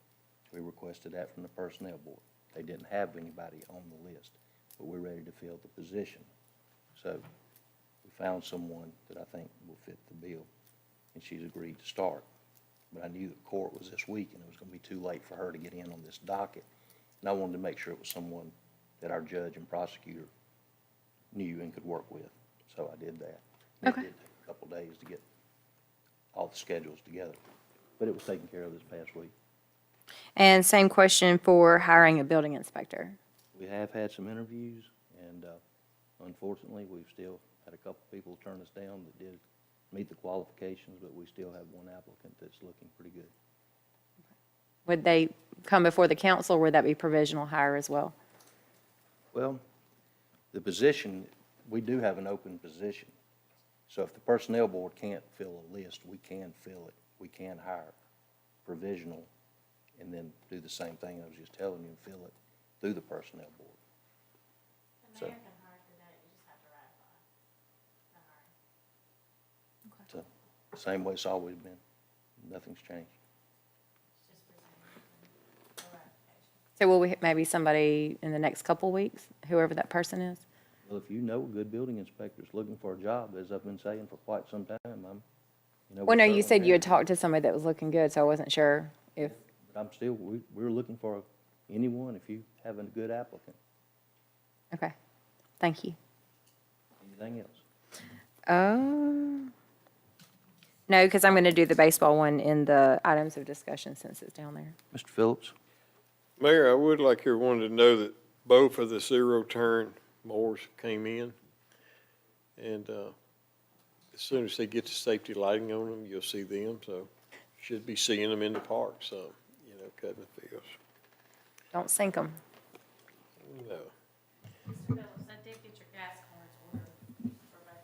We requested that from the Personnel Board. They didn't have anybody on the list, but we're ready to fill the position. So we found someone that I think will fit the bill, and she's agreed to start. But I knew the court was this week, and it was gonna be too late for her to get in on this docket. And I wanted to make sure it was someone that our judge and prosecutor knew and could work with. So I did that. And Okay. It did take a couple days to get all the schedules together. but it was taken care of this past week. And same question for hiring a building inspector. We have had some interviews, and unfortunately, we've still had a couple people turn us down that did meet the qualifications, but we still have one applicant that's looking pretty good. Would they come before the council, or would that be provisional hire as well? Well, the position, we do have an open position. So if the personnel board can't fill a list, we can fill it. We can hire provisional and then do the same thing I was just telling you, fill it through the personnel board. The mayor can hire today, you just have to ratify the hiring. So, same way it's always been. Nothing's changed. It's just presenting for ratification. So will we, maybe somebody in the next couple weeks, whoever that person is? Well, if you know a good building inspector is looking for a job, as I've been saying for quite some time, Well, no, you said you had talked. talked to somebody that was looking good, so I wasn't sure if, But I'm still, we're looking for anyone if you have a good applicant. okay, thank you. Anything else? No, because I'm going to do the baseball one in the items of discussion since it's down there. Mr. Phillips? Mayor, I would like everyone to know that both of the zero-turn mowers came in. And as soon as they get the safety lighting on them, you'll see them. So should be seeing them in the park, so, cutting the fields. Don't sink them. No. Mr. Phillips, I did get your gas cards ordered for both of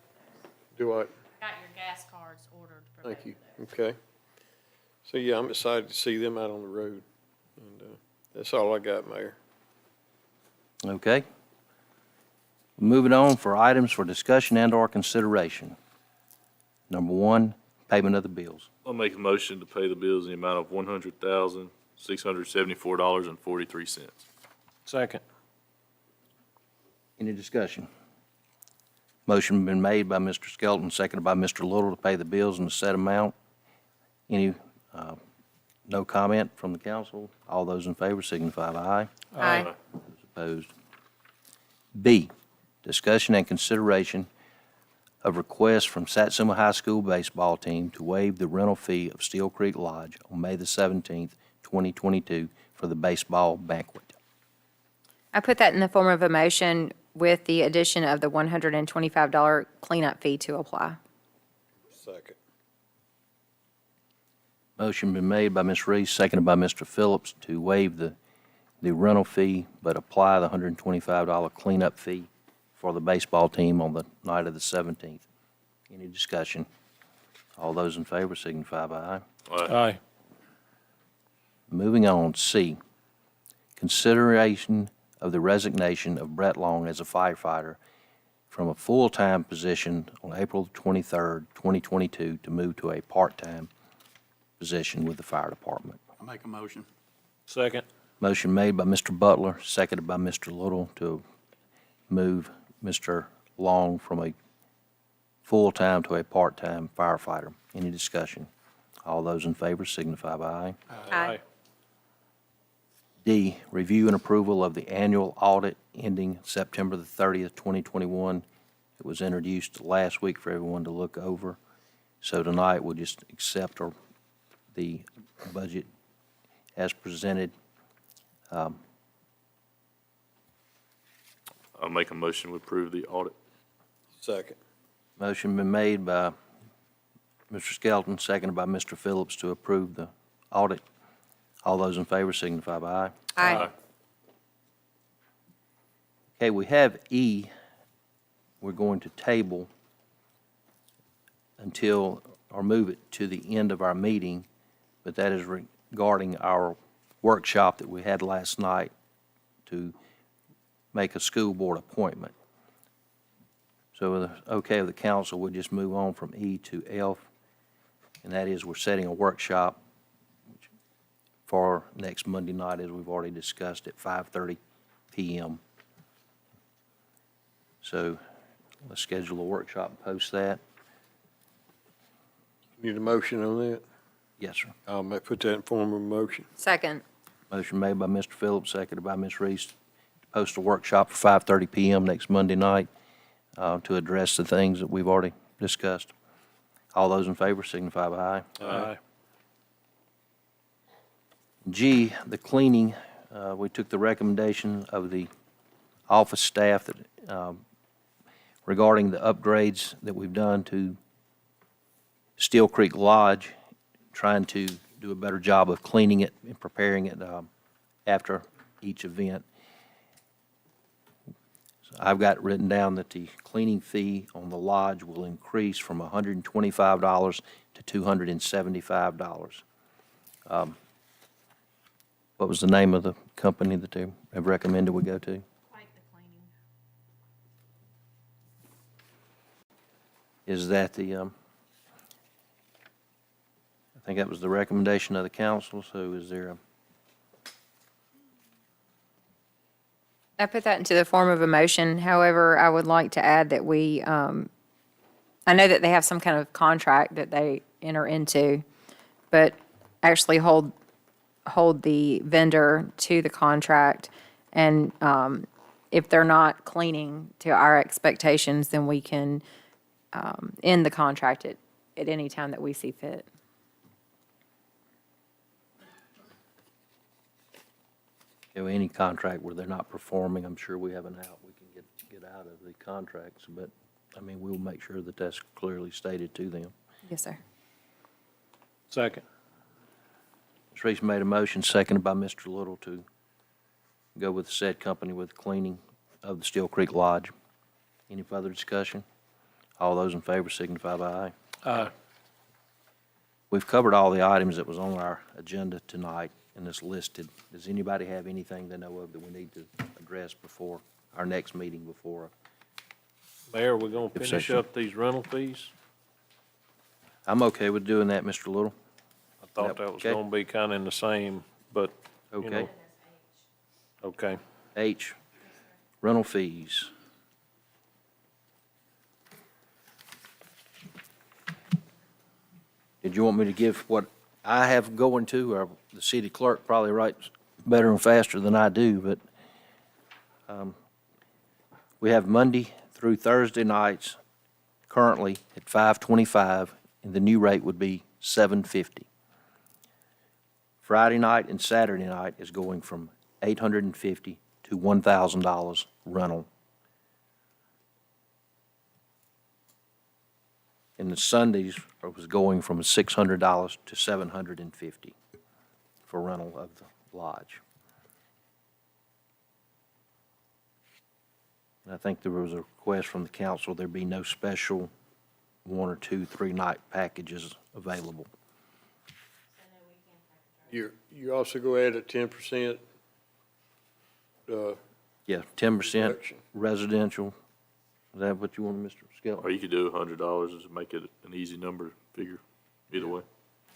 those. Do I? I got your gas cards ordered for both Thank you. of those. Okay. So, yeah, I'm excited to see them out on the road. And that's all I got, Mayor. Okay. Moving on for items for discussion and/or consideration. Number one, payment of the bills. I'll make a motion to pay the bills in the amount of $100,674.43. Second. Any discussion? Motion been made by Mr. Skelton, seconded by Mr. Little to pay the bills in the set amount. Any, no comment from the council? All those in favor signify by aye. Aye. Those opposed. B, discussion and consideration of request from Satsuma High School baseball team to waive the rental fee of Steel Creek Lodge on May the 17th, 2022 for the baseball banquet. I put that in the form of a motion with the addition of the $125 cleanup fee to apply. Second. Motion been made by Ms. Reese, seconded by Mr. Phillips to waive the rental fee, but apply the $125 cleanup fee for the baseball team on the night of the 17th. Any discussion? All those in favor signify by aye. Aye. Moving on, C, consideration of the resignation of Brett Long as a firefighter from a full-time position on April 23rd, 2022, to move to a part-time position with the fire department. I make a motion. Second. Motion made by Mr. Butler, seconded by Mr. Little to move Mr. Long from a full-time to a part-time firefighter. Any discussion? All those in favor signify by aye. Aye. D, review and approval of the annual audit ending September the 30th, 2021. It was introduced last week for everyone to look over. So tonight, we'll just accept the budget as presented. I'll make a motion to approve the audit. Second. Motion been made by Mr. Skelton, seconded by Mr. Phillips to approve the audit. All those in favor signify by aye. Aye. Okay, we have E, we're going to table until, or move it to the end of our meeting, but that is regarding our workshop that we had last night to make a school board appointment. So with the okay of the council, we'll just move on from E to F, and that is we're setting a workshop for next Monday night, as we've already discussed, at 5:30 PM. So let's schedule a workshop and post that. Need a motion on that? Yes, sir. I'll put that in form of a motion. Second. Motion made by Mr. Phillips, seconded by Ms. Reese, to post a workshop for 5:30 PM next Monday night to address the things that we've already discussed. All those in favor signify by aye. Aye. G, the cleaning, we took the recommendation of the office staff that, regarding the upgrades that we've done to Steel Creek Lodge, trying to do a better job of cleaning it and preparing it after each event. So I've got written down that the cleaning fee on the lodge will increase from $125 to $275. What was the name of the company that they have recommended we go to? Like the cleaning. Is that the, I think that was the recommendation of the council, so is there a, I put that into the form of a motion. However, I would like to add that we, I know that they have some kind of contract that they enter into, but actually hold the vendor to the contract. And if they're not cleaning to our expectations, then we can end the contract at any time that we see fit. any contract where they're not performing, I'm sure we have an out, we can get out of the contracts, but, I mean, we'll make sure that that's clearly stated to them. Yes, sir. Second. Ms. Reese made a motion, seconded by Mr. Little, to go with the said company with cleaning of the Steel Creek Lodge. Any further discussion? All those in favor signify by aye. Aye. We've covered all the items that was on our agenda tonight and it's listed. Does anybody have anything they know of that we need to address before our next meeting before? Mayor, we're gonna finish Session. up these rental fees? I'm okay with doing that, Mr. Little. I thought that was Okay. gonna be kinda in the same, but, you Okay. know. Okay. H, rental fees. Did you want me to give what I have going to, or the city clerk probably writes better and faster than I do, but we have Monday through Thursday nights currently at $5.25, and the new rate would be $7.50. Friday night and Saturday night is going from $850 to $1,000 rental. And the Sundays was going from $600 to $750 for rental of the lodge. And I think there was a request from the council, there be no special 1 or 2, 3-night packages available. You also go add a 10%, Yeah, 10% reduction. residential. Is that what you want, Mr. Or Skelton? you could do $100 just to make it an easy number figure, either way.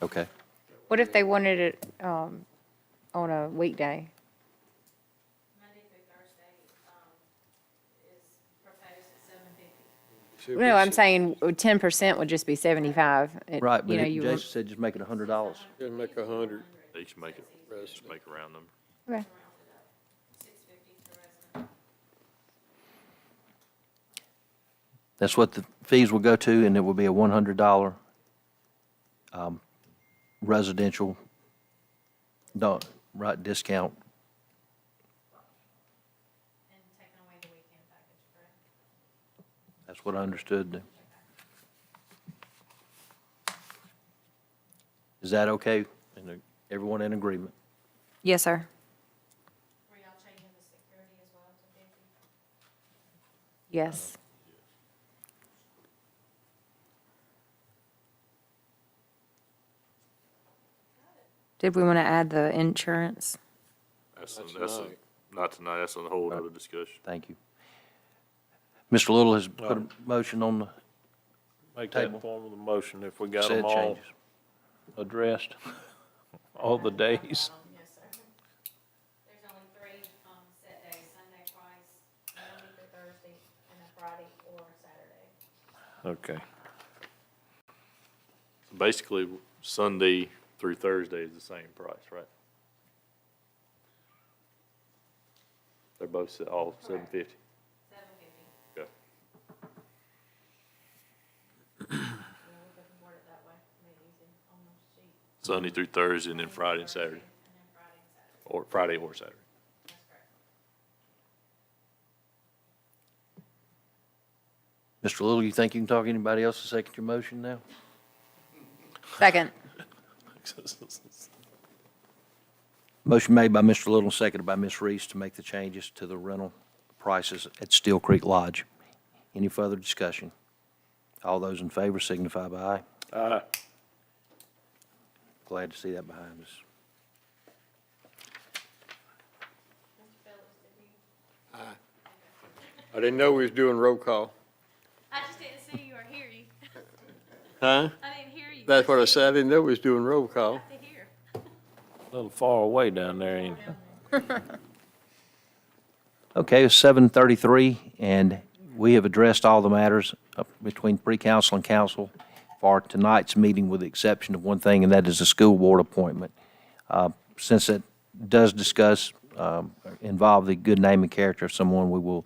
Okay. What if they wanted it on a weekday? Monday through Thursday, is proposed at $7.50. No, I'm saying 10% would just be 75. Right, but You know, you Jason would, said just make it $100. Just make 100. They should make it, just make a round number. okay. $6.50 for resident. That's what the fees will go to, and it will be a $100 residential, discount. And taking away the weekend package, correct? That's what I understood. Is that okay? And everyone in agreement? Yes, sir. Were y'all changing the security as well to 50? Yes. Did we want to add the insurance? That's Not tonight. not tonight, that's a whole other discussion. Thank you. Mr. Little has put a motion on the Make that Table. form of the motion if we got said them all changes. addressed, all the days. Yes, sir. There's only 3 set days, Sunday twice, Monday through Thursday, and a Friday or Saturday. Okay. Basically, Sunday through Thursday is the same price, right? They're both all $7.50. $7.50. Okay. We could word it that way, make it easy on the sheet. Sunday through Thursday and then Friday and Saturday. And then Friday or Friday or Saturday. Mr. Little, you think you can talk anybody else to second your motion now? Second. Motion made by Mr. Little, seconded by Ms. Reese to make the changes to the rental prices at Steel Creek Lodge. Any further discussion? All those in favor signify by aye. Glad to see that behind us. I didn't know we was doing roll call. I just didn't see you or hear you. Huh? I didn't hear you. That's what I said. I didn't know we was doing roll call. To hear. A little far away down there, ain't it? Okay, it's 7:33, and we have addressed all the matters between pre-council and council for tonight's meeting, with the exception of one thing, and that is the school board appointment. Since it does discuss, involve the good name and character of someone, we will,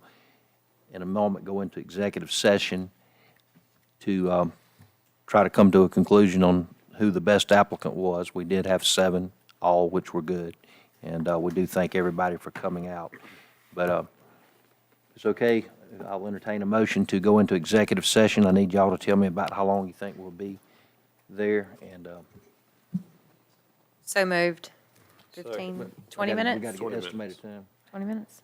in a moment, go into executive session to try to come to a conclusion on who the best applicant was. We did have 7, all which were good, and we do thank everybody for coming out. But if it's okay, I'll entertain a motion to go into executive session. I need y'all to tell me about how long you think we'll be there, and So moved. 15, 20 we minutes? got to 20 get estimated time. 20 minutes?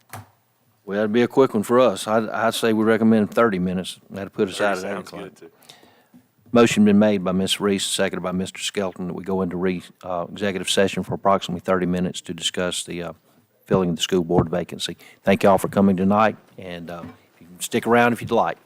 Well, that'd be a quick one for us. I'd say we recommend 30 minutes. That'd put us out at 8 Sounds o'clock. good, too. Motion been made by Ms. Reese, seconded by Mr. Skelton, that we go into executive session for approximately 30 minutes to discuss the filling of the school board vacancy. Thank y'all for coming tonight, and you can stick around if you'd like.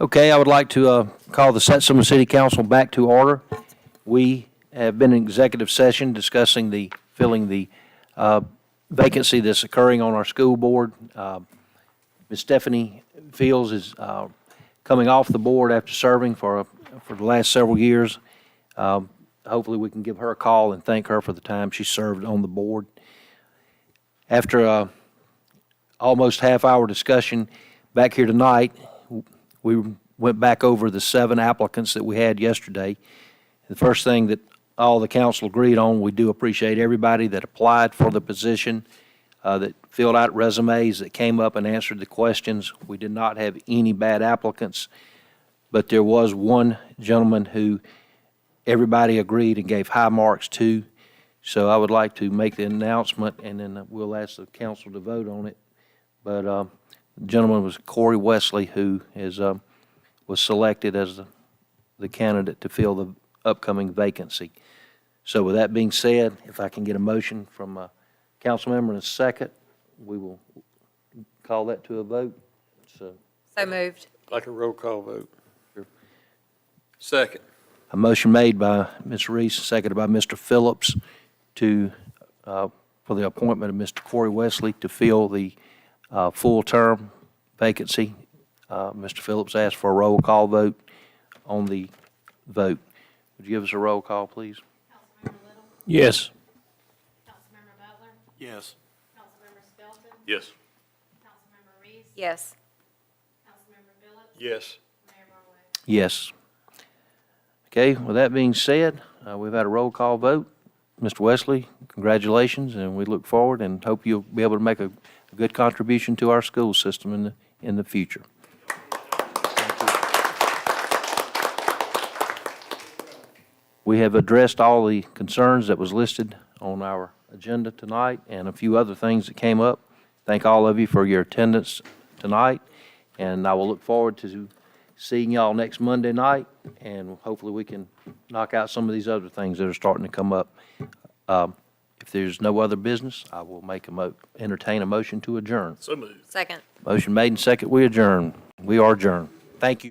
Okay, I would like to call the Satsuma City Council back to order. We have been in executive session discussing filling the vacancy that's occurring on our school board. Ms. Stephanie Fields is coming off the board after serving for the last several years. Hopefully, we can give her a call and thank her for the time she served on the board. After almost half-hour discussion back here tonight, we went back over the 7 applicants that we had yesterday. The first thing that all the council agreed on, we do appreciate everybody that applied for the position, that filled out resumes, that came up and answered the questions. We did not have any bad applicants, but there was one gentleman who everybody agreed and gave high marks to. So I would like to make the announcement, and then we'll ask the council to vote on it. But the gentleman was Corey Wesley, who was selected as the candidate to fill the upcoming vacancy. So with that being said, if I can get a motion from a council member in a second, we will call that to a vote. So moved. Like a roll call vote. Second. a motion made by Ms. Reese, seconded by Mr. Phillips for the appointment of Mr. Corey Wesley to fill the full-term vacancy. Mr. Phillips asked for a roll call vote on the vote. Would you give us a roll call, please? Councilmember Little, Yes. Councilmember Butler, Yes. Councilmember Skelton, Yes. Councilmember Reese, Yes. Councilmember Phillips, Yes. Mayor Barway. Yes. Okay, with that being said, we've had a roll call vote. Mr. Wesley, congratulations, and we look forward and hope you'll be able to make a good contribution to our school system in the future. We have addressed all the concerns that was listed on our agenda tonight and a few other things that came up. Thank all of you for your attendance tonight, and I will look forward to seeing y'all next Monday night, and hopefully we can knock out some of these other things that are starting to come up. If there's no other business, I will entertain a motion to adjourn. So moved. Second. Motion made and second, we adjourn. We are adjourned. Thank you.